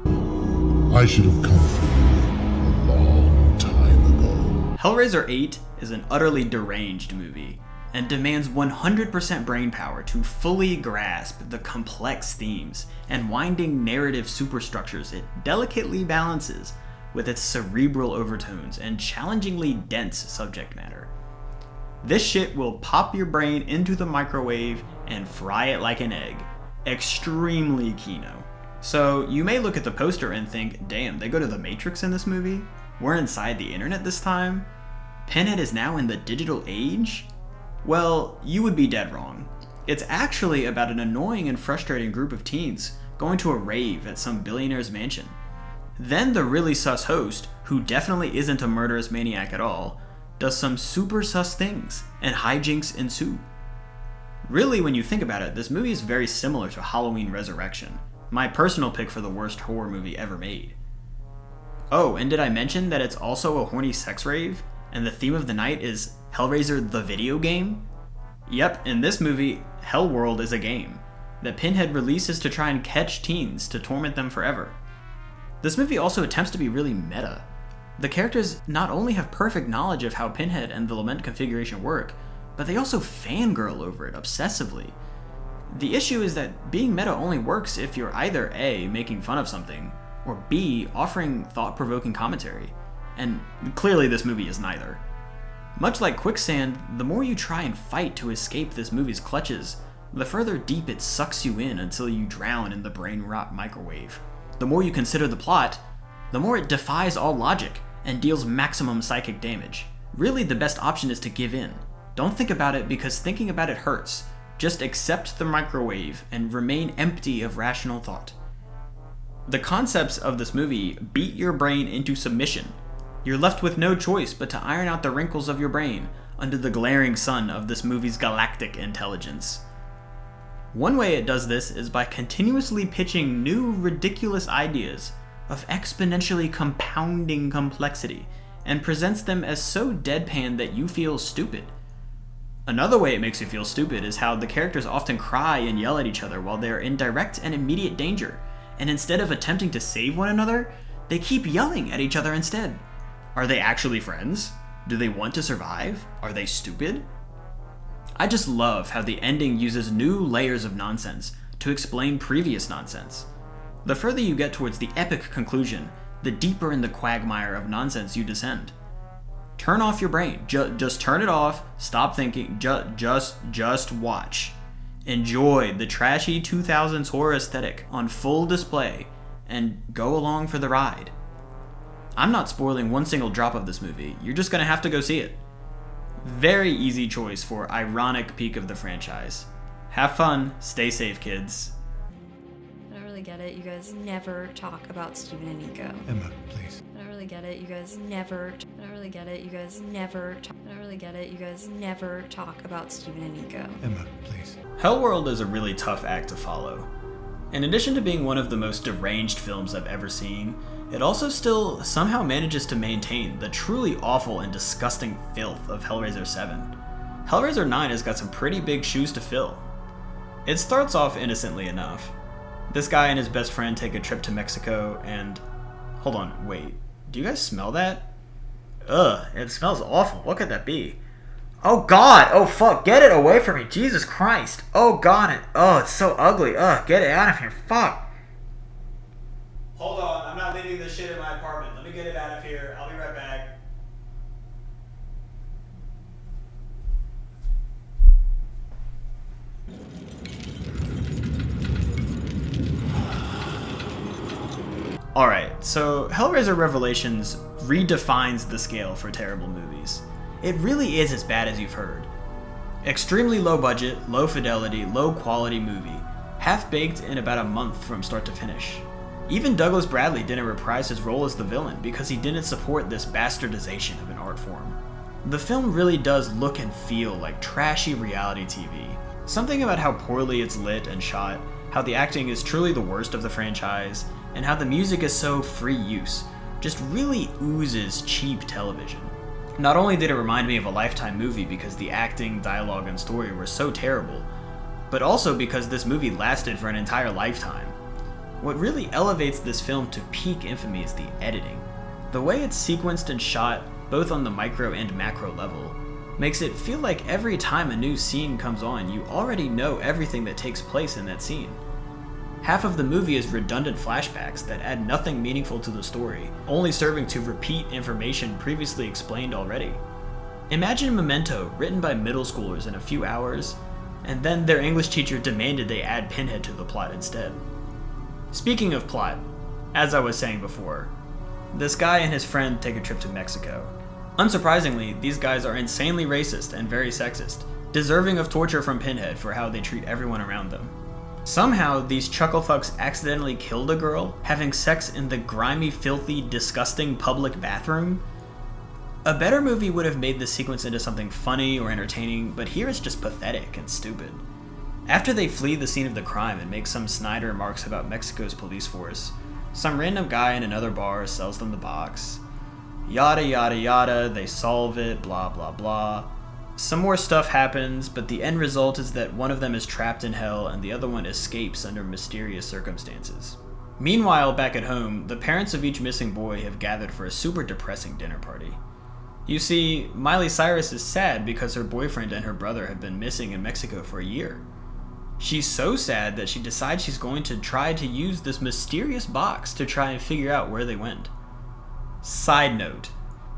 I should have come for you a long time ago. Hellraiser 8 is an utterly deranged movie and demands 100% brainpower to fully grasp the complex themes and winding narrative superstructures it delicately balances with its cerebral overtones and challengingly dense subject matter. This shit will pop your brain into the microwave and fry it like an egg. Extremely Kino. So you may look at the poster and think, damn, they go to the Matrix in this movie? We're inside the internet this time? Pinhead is now in the digital age? Well, you would be dead wrong. It's actually about an annoying and frustrating group of teens going to a rave at some billionaire's mansion. Then the really sus host, who definitely isn't a murderous maniac at all, does some super sus things, and hijinks ensue. Really, when you think about it, this movie is very similar to Halloween Resurrection, my personal pick for the worst horror movie ever made. Oh, and did I mention that it's also a horny sex rave, and the theme of the night is Hellraiser the video game? Yep, in this movie, Hellworld is a game that Pinhead releases to try and catch teens to torment them forever. This movie also attempts to be really meta. The characters not only have perfect knowledge of how Pinhead and the Lament configuration work, but they also fangirl over it obsessively. The issue is that being meta only works if you're either A, making fun of something, or B, offering thought-provoking commentary. And clearly this movie is neither. Much like quicksand, the more you try and fight to escape this movie's clutches, the further deep it sucks you in until you drown in the brain rot microwave. The more you consider the plot, the more it defies all logic and deals maximum psychic damage. Really, the best option is to give in. Don't think about it because thinking about it hurts. Just accept the microwave and remain empty of rational thought. The concepts of this movie beat your brain into submission. You're left with no choice but to iron out the wrinkles of your brain under the glaring sun of this movie's galactic intelligence. One way it does this is by continuously pitching new, ridiculous ideas of exponentially compounding complexity and presents them as so deadpan that you feel stupid. Another way it makes you feel stupid is how the characters often cry and yell at each other while they're in direct and immediate danger, and instead of attempting to save one another, they keep yelling at each other instead. Are they actually friends? Do they want to survive? Are they stupid? I just love how the ending uses new layers of nonsense to explain previous nonsense. The further you get towards the epic conclusion, the deeper in the quagmire of nonsense you descend. Turn off your brain. Just turn it off. Stop thinking. Just watch. Enjoy the trashy 2000s horror aesthetic on full display and go along for the ride. I'm not spoiling one single drop of this movie. You're just gonna have to go see it. Very easy choice for ironic peak of the franchise. Have fun. Stay safe, kids. I don't really get it. You guys never talk about Steven and Nico. Emma, please. I don't really get it. You guys never. I don't really get it. You guys never. I don't really get it. You guys never talk about Steven and Nico. Emma, please. Hellworld is a really tough act to follow. In addition to being one of the most deranged films I've ever seen, it also still somehow manages to maintain the truly awful and disgusting filth of Hellraiser 7. Hellraiser 9 has got some pretty big shoes to fill. It starts off innocently enough. This guy and his best friend take a trip to Mexico and... Hold on, wait. Do you guys smell that? Ugh, it smells awful. What could that be? Oh god! Oh fuck! Get it away from me! Jesus Christ! Oh god! Oh, it's so ugly! Ugh, get it out of here! Fuck! Hold on, I'm not leaving this shit in my apartment. Let me get it out of here. I'll be right back. Alright, so Hellraiser Revelations redefines the scale for terrible movies. It really is as bad as you've heard. Extremely low budget, low fidelity, low quality movie, half-baked in about a month from start to finish. Even Douglas Bradley didn't reprise his role as the villain because he didn't support this bastardization of an art form. The film really does look and feel like trashy reality TV. Something about how poorly it's lit and shot, how the acting is truly the worst of the franchise, and how the music is so free use, just really oozes cheap television. Not only did it remind me of a Lifetime movie because the acting, dialogue, and story were so terrible, but also because this movie lasted for an entire lifetime. What really elevates this film to peak infamy is the editing. The way it's sequenced and shot, both on the micro and macro level, makes it feel like every time a new scene comes on, you already know everything that takes place in that scene. Half of the movie is redundant flashbacks that add nothing meaningful to the story, only serving to repeat information previously explained already. Imagine Memento, written by middle schoolers in a few hours, and then their English teacher demanded they add Pinhead to the plot instead. Speaking of plot, as I was saying before, this guy and his friend take a trip to Mexico. Unsurprisingly, these guys are insanely racist and very sexist, deserving of torture from Pinhead for how they treat everyone around them. Somehow, these chucklefucks accidentally killed a girl, having sex in the grimy, filthy, disgusting public bathroom. A better movie would have made this sequence into something funny or entertaining, but here it's just pathetic and stupid. After they flee the scene of the crime and make some snide remarks about Mexico's police force, some random guy in another bar sells them the box. Yada yada yada, they solve it, blah blah blah. Some more stuff happens, but the end result is that one of them is trapped in hell and the other one escapes under mysterious circumstances. Meanwhile, back at home, the parents of each missing boy have gathered for a super depressing dinner party. You see, Miley Cyrus is sad because her boyfriend and her brother have been missing in Mexico for a year. She's so sad that she decides she's going to try to use this mysterious box to try and figure out where they went. Side note,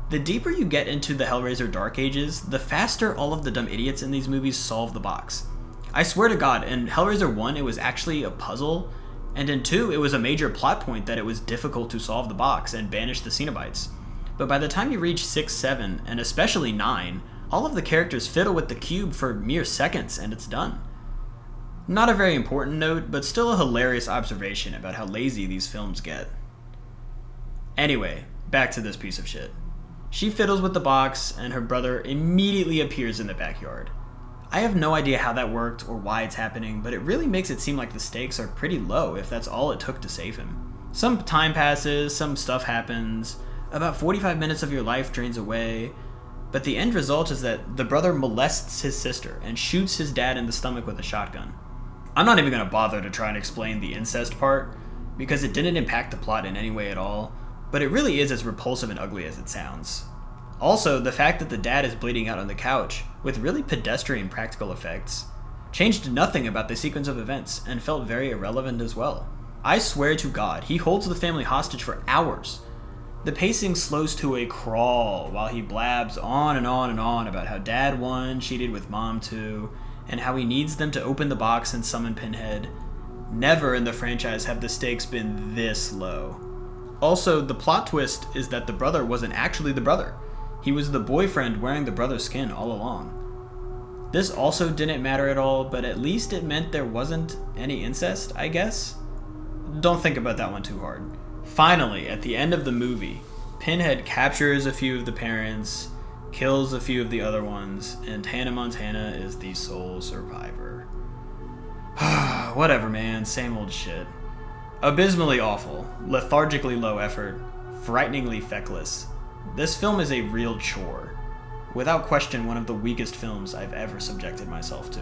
the deeper you get into the Hellraiser Dark Ages, the faster all of the dumb idiots in these movies solve the box. I swear to God, in Hellraiser 1 it was actually a puzzle, and in 2 it was a major plot point that it was difficult to solve the box and banish the Cenobites. But by the time you reach 6, 7, and especially 9, all of the characters fiddle with the cube for mere seconds and it's done. Not a very important note, but still a hilarious observation about how lazy these films get. Anyway, back to this piece of shit. She fiddles with the box, and her brother immediately appears in the backyard. I have no idea how that worked or why it's happening, but it really makes it seem like the stakes are pretty low if that's all it took to save him. Some time passes, some stuff happens, about 45 minutes of your life drains away, but the end result is that the brother molests his sister and shoots his dad in the stomach with a shotgun. I'm not even going to bother to try and explain the incest part, because it didn't impact the plot in any way at all, but it really is as repulsive and ugly as it sounds. Also, the fact that the dad is bleeding out on the couch, with really pedestrian practical effects, changed nothing about the sequence of events and felt very irrelevant as well. I swear to God, he holds the family hostage for hours. The pacing slows to a crawl while he blabs on and on and on about how Dad 1 cheated with Mom 2, and how he needs them to open the box and summon Pinhead. Never in the franchise have the stakes been this low. Also, the plot twist is that the brother wasn't actually the brother. He was the boyfriend wearing the brother's skin all along. This also didn't matter at all, but at least it meant there wasn't any incest, I guess? Don't think about that one too hard. Finally, at the end of the movie, Pinhead captures a few of the parents, kills a few of the other ones, and Hannah Montana is the sole survivor. Whatever, man, same old shit. Abysmally awful, lethargically low effort, frighteningly feckless. This film is a real chore. Without question, one of the weakest films I've ever subjected myself to.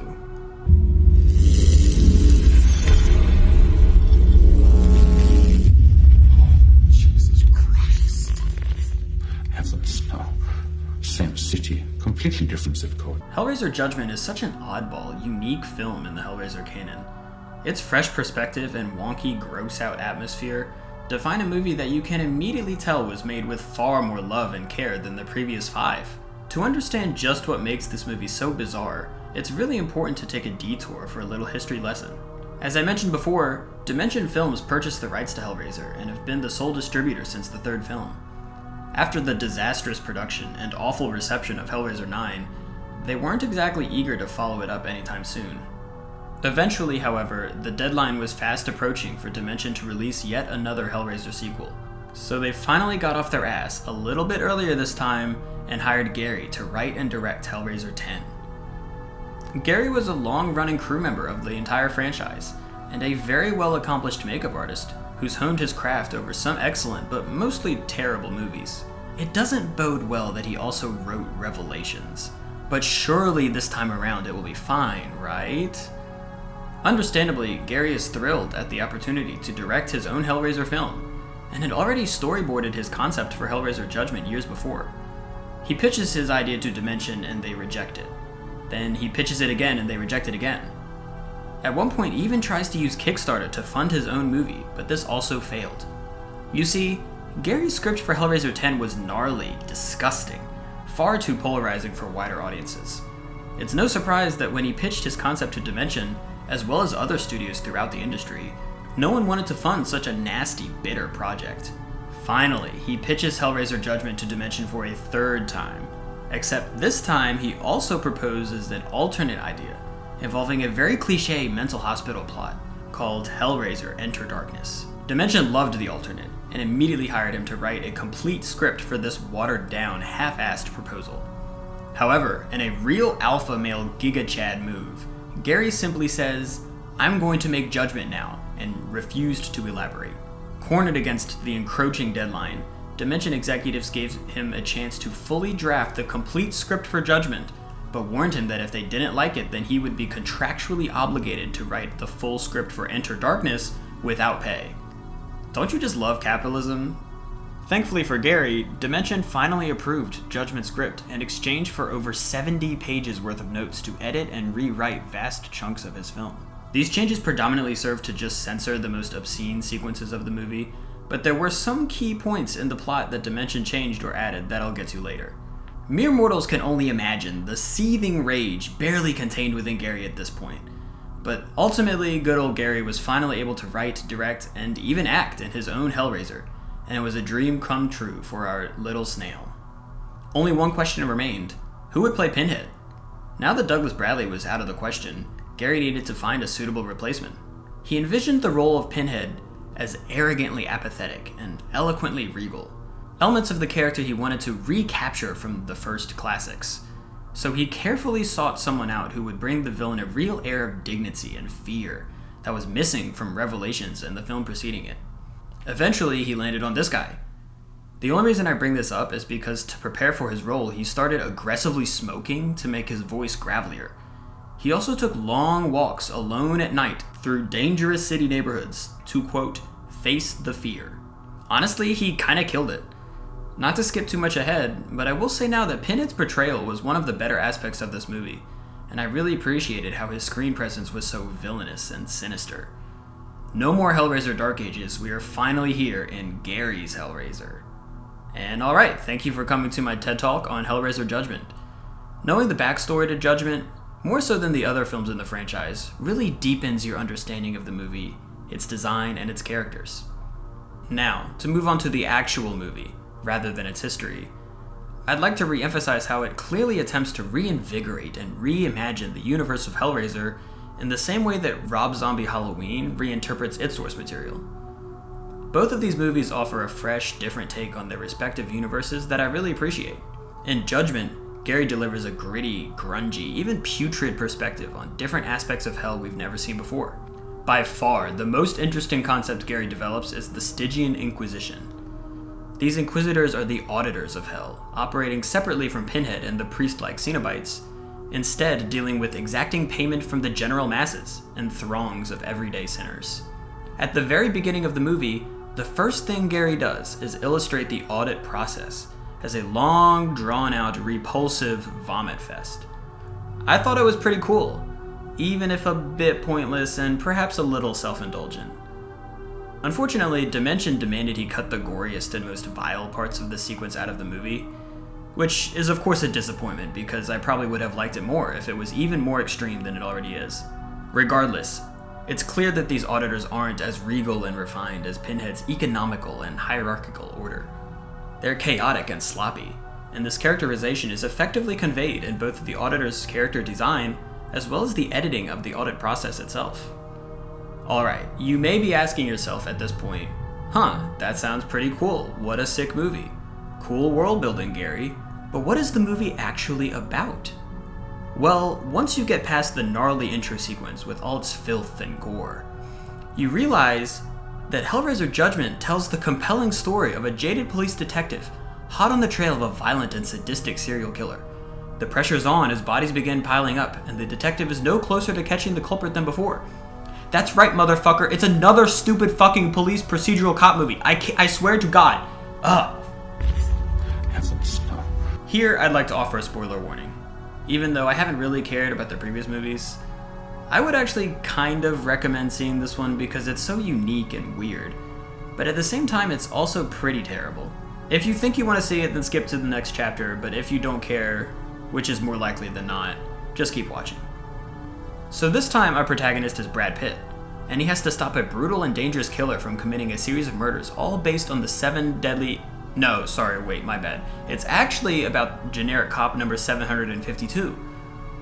Jesus Christ. Heavens, no. Same city, completely different zip code. Hellraiser Judgement is such an oddball, unique film in the Hellraiser canon. Its fresh perspective and wonky, gross-out atmosphere define a movie that you can immediately tell was made with far more love and care than the previous 5. To understand just what makes this movie so bizarre, it's really important to take a detour for a little history lesson. As I mentioned before, Dimension Films purchased the rights to Hellraiser and have been the sole distributor since the 3rd film. After the disastrous production and awful reception of Hellraiser 9, they weren't exactly eager to follow it up anytime soon. Eventually, however, the deadline was fast approaching for Dimension to release yet another Hellraiser sequel, so they finally got off their ass a little bit earlier this time and hired Gary to write and direct Hellraiser 10. Gary was a long-running crew member of the entire franchise, and a very well-accomplished makeup artist who's honed his craft over some excellent but mostly terrible movies. It doesn't bode well that he also wrote Revelations, but surely this time around it will be fine, right? Understandably, Gary is thrilled at the opportunity to direct his own Hellraiser film, and had already storyboarded his concept for Hellraiser Judgment years before. He pitches his idea to Dimension and they reject it. Then he pitches it again and they reject it again. At one point he even tries to use Kickstarter to fund his own movie, but this also failed. You see, Gary's script for Hellraiser 10 was gnarly, disgusting, far too polarizing for wider audiences. It's no surprise that when he pitched his concept to Dimension, as well as other studios throughout the industry, no one wanted to fund such a nasty, bitter project. Finally, he pitches Hellraiser Judgment to Dimension for a 3rd time, except this time he also proposes an alternate idea involving a very cliché mental hospital plot called Hellraiser Enter Darkness. Dimension loved the alternate and immediately hired him to write a complete script for this watered-down, half-assed proposal. However, in a real alpha male Giga Chad move, Gary simply says, "I'm going to make Judgment now," and refused to elaborate. Cornered against the encroaching deadline, Dimension executives gave him a chance to fully draft the complete script for Judgment, but warned him that if they didn't like it, then he would be contractually obligated to write the full script for Enter Darkness without pay. Don't you just love capitalism? Thankfully for Gary, Dimension finally approved Judgement's script in exchange for over 70 pages worth of notes to edit and rewrite vast chunks of his film. These changes predominantly served to just censor the most obscene sequences of the movie, but there were some key points in the plot that Dimension changed or added that I'll get to later. Mere mortals can only imagine the seething rage barely contained within Gary at this point. But ultimately, good old Gary was finally able to write, direct, and even act in his own Hellraiser, and it was a dream come true for our little snail. Only one question remained: who would play Pinhead? Now that Douglas Bradley was out of the question, Gary needed to find a suitable replacement. He envisioned the role of Pinhead as arrogantly apathetic and eloquently regal, elements of the character he wanted to recapture from the first classics. So he carefully sought someone out who would bring the villain a real air of dignity and fear that was missing from Revelations and the film preceding it. Eventually, he landed on this guy. The only reason I bring this up is because to prepare for his role, he started aggressively smoking to make his voice gravelier. He also took long walks alone at night through dangerous city neighborhoods to, quote, face the fear. Honestly, he kinda killed it. Not to skip too much ahead, but I will say now that Pinhead's portrayal was one of the better aspects of this movie, and I really appreciated how his screen presence was so villainous and sinister. No more Hellraiser Dark Ages, we are finally here in Gary's Hellraiser. And alright, thank you for coming to my TED Talk on Hellraiser Judgement. Knowing the backstory to Judgement, more so than the other films in the franchise, really deepens your understanding of the movie, its design, and its characters. Now, to move on to the actual movie, rather than its history, I'd like to re-emphasize how it clearly attempts to reinvigorate and reimagine the universe of Hellraiser in the same way that Rob Zombie Halloween reinterprets its source material. Both of these movies offer a fresh, different take on their respective universes that I really appreciate. In Judgement, Gary delivers a gritty, grungy, even putrid perspective on different aspects of hell we've never seen before. By far, the most interesting concept Gary develops is the Stygian Inquisition. These Inquisitors are the auditors of hell, operating separately from Pinhead and the priest-like Cenobites, instead dealing with exacting payment from the general masses and throngs of everyday sinners. At the very beginning of the movie, the first thing Gary does is illustrate the audit process as a long, drawn-out, repulsive vomit fest. I thought it was pretty cool, even if a bit pointless and perhaps a little self-indulgent. Unfortunately, Dimension demanded he cut the goriest and most vile parts of the sequence out of the movie, which is of course a disappointment because I probably would have liked it more if it was even more extreme than it already is. Regardless, it's clear that these auditors aren't as regal and refined as Pinhead's economical and hierarchical order. They're chaotic and sloppy, and this characterization is effectively conveyed in both the auditor's character design as well as the editing of the audit process itself. Alright, you may be asking yourself at this point, that sounds pretty cool, what a sick movie. Cool world building, Gary, but what is the movie actually about? Well, once you get past the gnarly intro sequence with all its filth and gore, you realize that Hellraiser Judgement tells the compelling story of a jaded police detective hot on the trail of a violent and sadistic serial killer. The pressure's on as bodies begin piling up, and the detective is no closer to catching the culprit than before. That's right, motherfucker, it's another stupid fucking police procedural cop movie. I swear to God. Have some snow. Here, I'd like to offer a spoiler warning. Even though I haven't really cared about the previous movies, I would actually kind of recommend seeing this one because it's so unique and weird. But at the same time, it's also pretty terrible. If you think you want to see it, then skip to the next chapter, but if you don't care, which is more likely than not, just keep watching. So this time our protagonist is Brad Pitt, and he has to stop a brutal and dangerous killer from committing a series of murders, all based on the 7 deadly... No, sorry, wait, my bad. It's actually about generic cop number 752,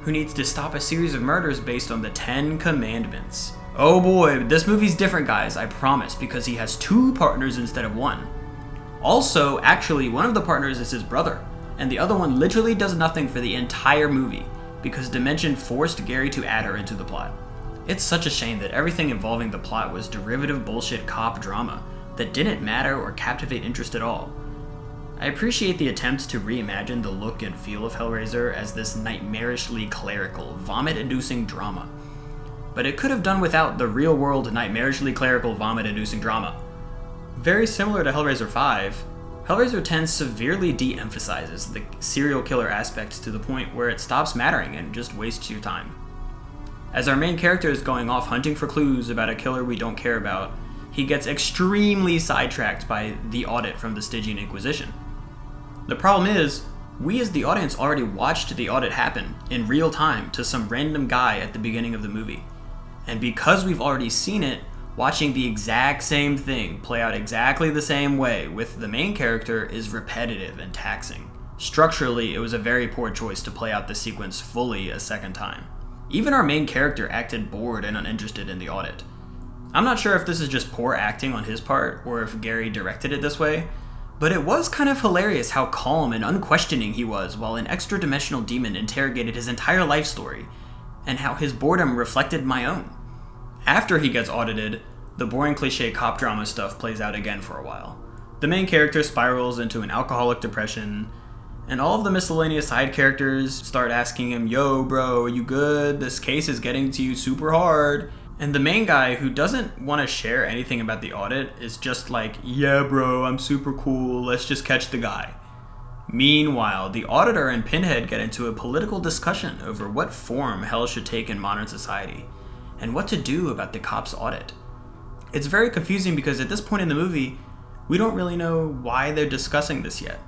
who needs to stop a series of murders based on the 10 Commandments. Oh boy, this movie's different, guys, I promise, because he has 2 partners instead of 1. Also, actually, one of the partners is his brother, and the other one literally does nothing for the entire movie, because Dimension forced Gary to add her into the plot. It's such a shame that everything involving the plot was derivative bullshit cop drama that didn't matter or captivate interest at all. I appreciate the attempt to reimagine the look and feel of Hellraiser as this nightmarishly clerical, vomit-inducing drama. But it could have done without the real-world, nightmarishly clerical, vomit-inducing drama. very similar to Hellraiser 5, Hellraiser 10 severely de-emphasizes the serial killer aspect to the point where it stops mattering and just wastes your time. As our main character is going off hunting for clues about a killer we don't care about, he gets extremely sidetracked by the audit from the Stygian Inquisition. The problem is, we as the audience already watched the audit happen in real time to some random guy at the beginning of the movie. And because we've already seen it, watching the exact same thing play out exactly the same way with the main character is repetitive and taxing. Structurally, it was a very poor choice to play out the sequence fully a second time. Even our main character acted bored and uninterested in the audit. I'm not sure if this is just poor acting on his part or if Gary directed it this way, but it was kind of hilarious how calm and unquestioning he was while an extra-dimensional demon interrogated his entire life story, and how his boredom reflected my own. After he gets audited, the boring cliche cop drama stuff plays out again for a while. The main character spirals into an alcoholic depression, and all of the miscellaneous side characters start asking him, "Yo bro, are you good? This case is getting to you super hard." And the main guy, who doesn't want to share anything about the audit, is just like, "Yeah bro, I'm super cool, let's just catch the guy." Meanwhile, the auditor and Pinhead get into a political discussion over what form hell should take in modern society, and what to do about the cop's audit. It's very confusing because at this point in the movie, we don't really know why they're discussing this yet,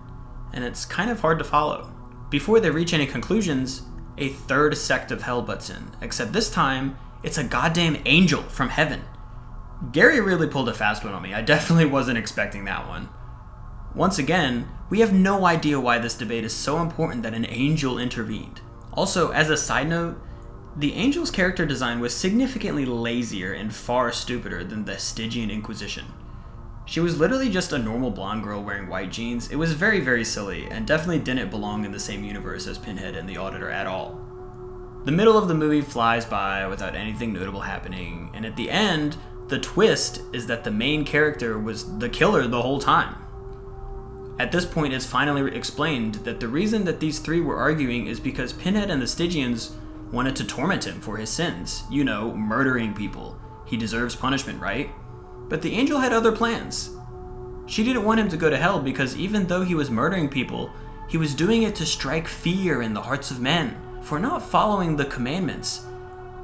and it's kind of hard to follow. Before they reach any conclusions, a third sect of hell butts in, except this time, it's a goddamn angel from heaven. Gary really pulled a fast one on me. I definitely wasn't expecting that one. Once again, we have no idea why this debate is so important that an angel intervened. Also, as a side note, the angel's character design was significantly lazier and far stupider than the Stygian Inquisition. She was literally just a normal blonde girl wearing white jeans. It was very, very silly, and definitely didn't belong in the same universe as Pinhead and the Auditor at all. The middle of the movie flies by without anything notable happening, and at the end, the twist is that the main character was the killer the whole time. At this point, it's finally explained that the reason that these three were arguing is because Pinhead and the Stygians wanted to torment him for his sins. You know, murdering people. He deserves punishment, right? But the angel had other plans. She didn't want him to go to hell because even though he was murdering people, he was doing it to strike fear in the hearts of men for not following the commandments.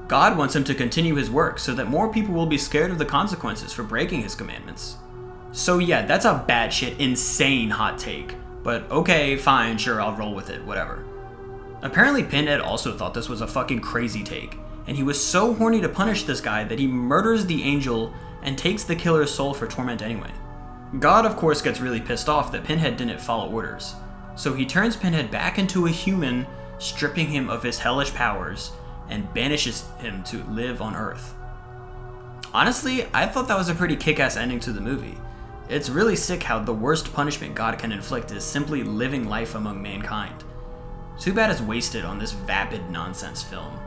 God wants him to continue his work so that more people will be scared of the consequences for breaking his commandments. So yeah, that's a batshit insane hot take. But okay, fine, sure, I'll roll with it, whatever. Apparently Pinhead also thought this was a fucking crazy take, and he was so horny to punish this guy that he murders the angel and takes the killer's soul for torment anyway. God, of course, gets really pissed off that Pinhead didn't follow orders, so he turns Pinhead back into a human, stripping him of his hellish powers, and banishes him to live on Earth. Honestly, I thought that was a pretty kick-ass ending to the movie. It's really sick how the worst punishment God can inflict is simply living life among mankind. Too bad it's wasted on this vapid nonsense film.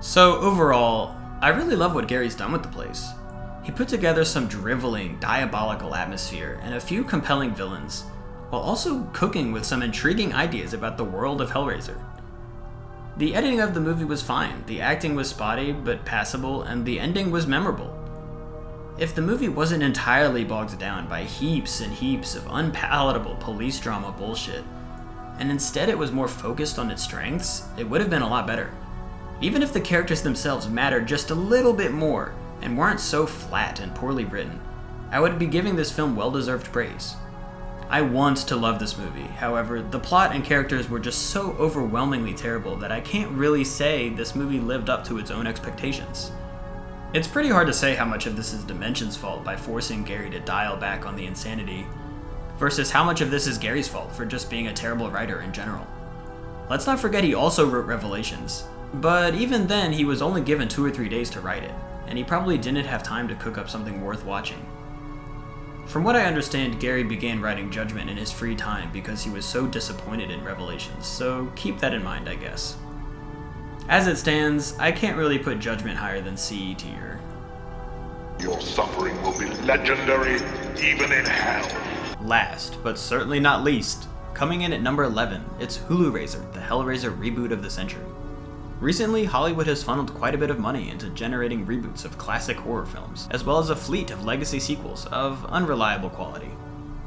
So overall, I really love what Gary's done with the place. He put together some driveling, diabolical atmosphere and a few compelling villains, while also cooking with some intriguing ideas about the world of Hellraiser. The editing of the movie was fine, the acting was spotty but passable, and the ending was memorable. If the movie wasn't entirely bogged down by heaps and heaps of unpalatable police drama bullshit, and instead it was more focused on its strengths, it would have been a lot better. Even if the characters themselves mattered just a little bit more and weren't so flat and poorly written, I would be giving this film well-deserved praise. I want to love this movie, however, the plot and characters were just so overwhelmingly terrible that I can't really say this movie lived up to its own expectations. It's pretty hard to say how much of this is Dimension's fault by forcing Gary to dial back on the insanity, versus how much of this is Gary's fault for just being a terrible writer in general. Let's not forget he also wrote Revelations, but even then he was only given 2 or 3 days to write it, and he probably didn't have time to cook up something worth watching. From what I understand, Gary began writing Judgement in his free time because he was so disappointed in Revelations, so keep that in mind, I guess. As it stands, I can't really put Judgement higher than C tier. Your suffering will be legendary, even in hell. Last, but certainly not least, coming in at number 11, it's Hellraiser, the Hellraiser reboot of the century. Recently, Hollywood has funneled quite a bit of money into generating reboots of classic horror films, as well as a fleet of legacy sequels of unreliable quality.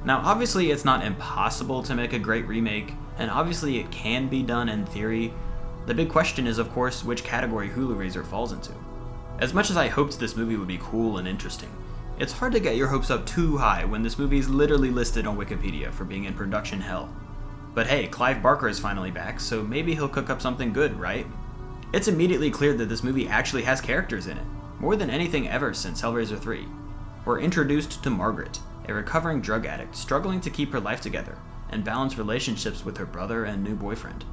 Now, obviously it's not impossible to make a great remake, and obviously it can be done in theory. The big question is, of course, which category Hellraiser falls into. As much as I hoped this movie would be cool and interesting, it's hard to get your hopes up too high when this movie is literally listed on Wikipedia for being in production hell. But hey, Clive Barker is finally back, so maybe he'll cook up something good, right? It's immediately clear that this movie actually has characters in it, more than anything ever since Hellraiser 3. We're introduced to Margaret, a recovering drug addict struggling to keep her life together and balance relationships with her brother and new boyfriend.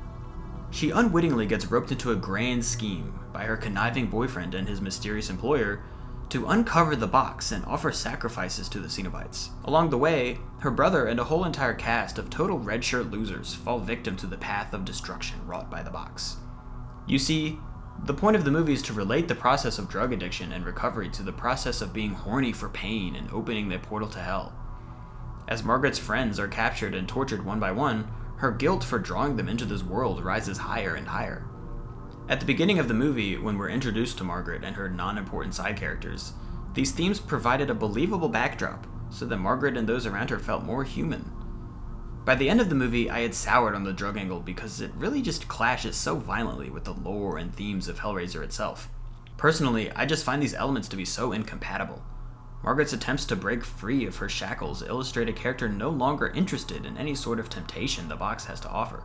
She unwittingly gets roped into a grand scheme by her conniving boyfriend and his mysterious employer to uncover the box and offer sacrifices to the Cenobites. Along the way, her brother and a whole entire cast of total red shirt losers fall victim to the path of destruction wrought by the box. You see, the point of the movie is to relate the process of drug addiction and recovery to the process of being horny for pain and opening the portal to hell. As Margaret's friends are captured and tortured one by one, her guilt for drawing them into this world rises higher and higher. At the beginning of the movie, when we're introduced to Margaret and her non-important side characters, these themes provided a believable backdrop so that Margaret and those around her felt more human. By the end of the movie, I had soured on the drug angle because it really just clashes so violently with the lore and themes of Hellraiser itself. Personally, I just find these elements to be so incompatible. Margaret's attempts to break free of her shackles illustrate a character no longer interested in any sort of temptation the box has to offer.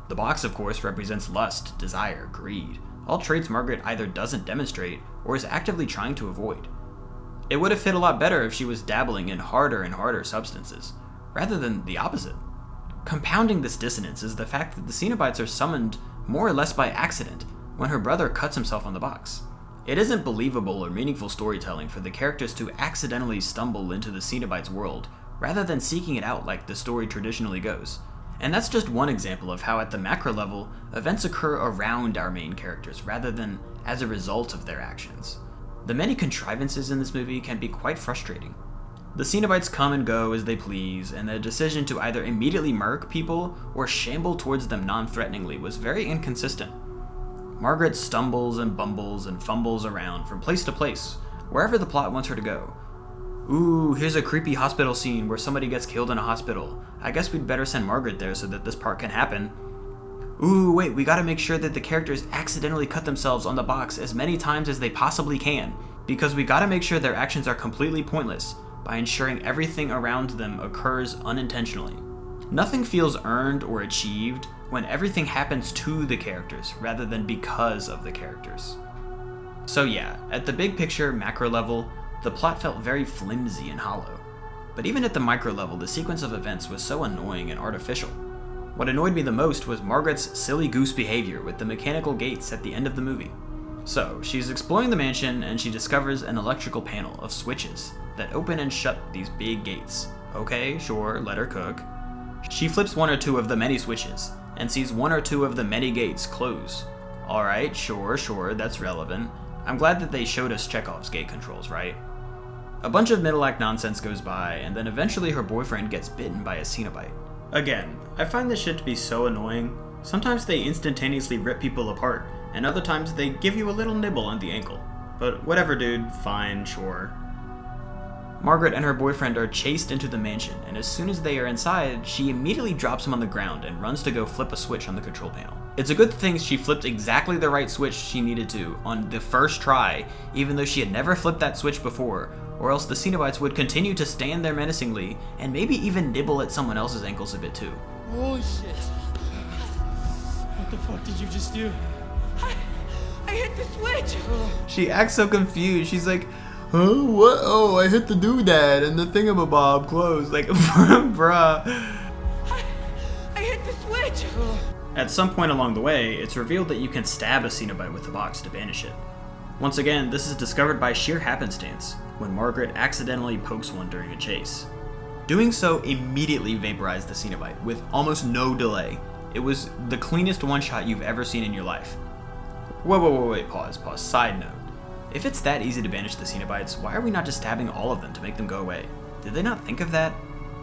The box, of course, represents lust, desire, greed, all traits Margaret either doesn't demonstrate or is actively trying to avoid. It would have fit a lot better if she was dabbling in harder and harder substances, rather than the opposite. Compounding this dissonance is the fact that the Cenobites are summoned more or less by accident when her brother cuts himself on the box. It isn't believable or meaningful storytelling for the characters to accidentally stumble into the Cenobites' world, rather than seeking it out like the story traditionally goes. And that's just one example of how at the macro level, events occur around our main characters rather than as a result of their actions. The many contrivances in this movie can be quite frustrating. The Cenobites come and go as they please, and the decision to either immediately murk people or shamble towards them non-threateningly was very inconsistent. Margaret stumbles and bumbles and fumbles around from place to place, wherever the plot wants her to go. Ooh, here's a creepy hospital scene where somebody gets killed in a hospital. I guess we'd better send Margaret there so that this part can happen. Ooh, wait, we gotta make sure that the characters accidentally cut themselves on the box as many times as they possibly can, because we gotta make sure their actions are completely pointless by ensuring everything around them occurs unintentionally. Nothing feels earned or achieved when everything happens to the characters rather than because of the characters. So yeah, at the big picture, macro level, the plot felt very flimsy and hollow. But even at the micro level, the sequence of events was so annoying and artificial. What annoyed me the most was Margaret's silly goose behavior with the mechanical gates at the end of the movie. So, she's exploring the mansion and she discovers an electrical panel of switches that open and shut these big gates. Okay, sure, let her cook. She flips one or two of the many switches and sees one or two of the many gates close. Alright, sure, that's relevant. I'm glad that they showed us Chekhov's gate controls, right? A bunch of middle act nonsense goes by, and then eventually her boyfriend gets bitten by a Cenobite. Again, I find this shit to be so annoying. Sometimes they instantaneously rip people apart, and other times they give you a little nibble on the ankle. But whatever, dude, fine, sure. Margaret and her boyfriend are chased into the mansion, and as soon as they are inside, she immediately drops him on the ground and runs to go flip a switch on the control panel. It's a good thing she flipped exactly the right switch she needed to on the first try, even though she had never flipped that switch before, or else the Cenobites would continue to stand there menacingly, and maybe even nibble at someone else's ankles a bit too. Holy shit. What the fuck did you just do? I hit the switch! She acts so confused. She's like, huh? What? Oh, I hit the doodad and the thingamabob closed. Like, bruh. I hit the switch! At some point along the way, it's revealed that you can stab a Cenobite with the box to banish it. Once again, this is discovered by sheer happenstance, when Margaret accidentally pokes one during a chase. Doing so immediately vaporized the Cenobite, with almost no delay. It was the cleanest one-shot you've ever seen in your life. Wait, pause. Side note. If it's that easy to banish the Cenobites, why are we not just stabbing all of them to make them go away? Did they not think of that?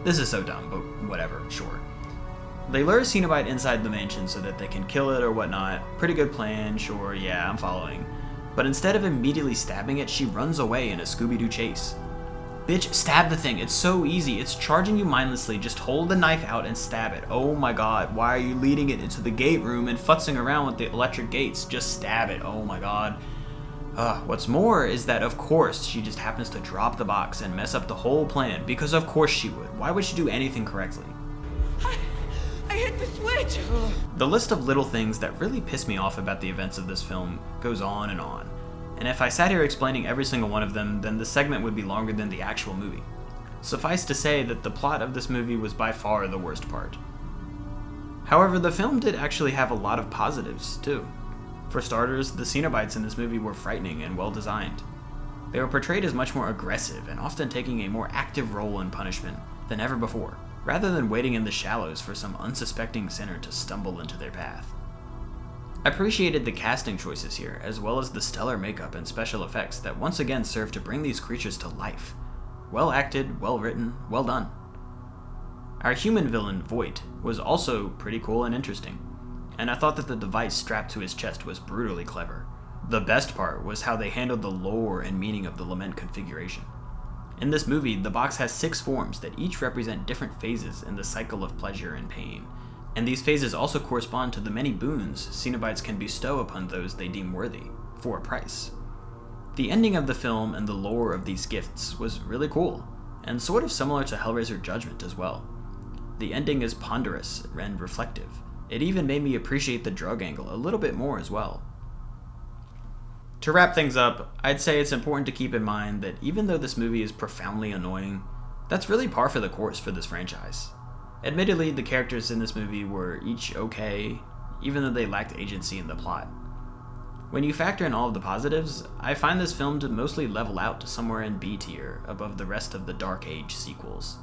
This is so dumb, but whatever, sure. They lure a Cenobite inside the mansion so that they can kill it or whatnot. Pretty good plan, sure, yeah, I'm following. But instead of immediately stabbing it, she runs away in a Scooby-Doo chase. Bitch, stab the thing, it's so easy, it's charging you mindlessly, just hold the knife out and stab it. Oh my god, why are you leading it into the gate room and futzing around with the electric gates? Just stab it, oh my god. What's more is that of course she just happens to drop the box and mess up the whole plan, because of course she would. Why would she do anything correctly? I hit the switch! The list of little things that really piss me off about the events of this film goes on. And if I sat here explaining every single one of them, then the segment would be longer than the actual movie. Suffice to say that the plot of this movie was by far the worst part. However, the film did actually have a lot of positives, too. For starters, the Cenobites in this movie were frightening and well designed. They were portrayed as much more aggressive and often taking a more active role in punishment than ever before, rather than waiting in the shallows for some unsuspecting sinner to stumble into their path. I appreciated the casting choices here, as well as the stellar makeup and special effects that once again served to bring these creatures to life. Well acted, well written, well done. Our human villain, Voight, was also pretty cool and interesting, and I thought that the device strapped to his chest was brutally clever. The best part was how they handled the lore and meaning of the lament configuration. In this movie, the box has 6 forms that each represent different phases in the cycle of pleasure and pain, and these phases also correspond to the many boons Cenobites can bestow upon those they deem worthy, for a price. The ending of the film and the lore of these gifts was really cool, and sort of similar to Hellraiser Judgement as well. The ending is ponderous and reflective. It even made me appreciate the drug angle a little bit more as well. To wrap things up, I'd say it's important to keep in mind that even though this movie is profoundly annoying, that's really par for the course for this franchise. Admittedly, the characters in this movie were each okay, even though they lacked agency in the plot. When you factor in all of the positives, I find this film to mostly level out to somewhere in B tier above the rest of the Dark Age sequels.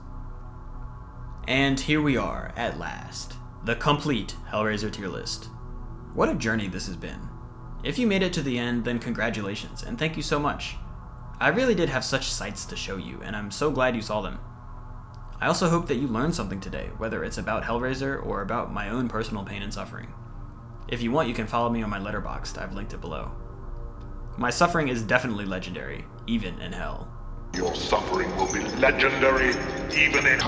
And here we are, at last. The complete Hellraiser tier list. What a journey this has been. If you made it to the end, then congratulations, and thank you so much. I really did have such sights to show you, and I'm so glad you saw them. I also hope that you learned something today, whether it's about Hellraiser or about my own personal pain and suffering. If you want, you can follow me on my Letterboxd, I've linked it below. My suffering is definitely legendary, even in hell. Your suffering will be legendary, even in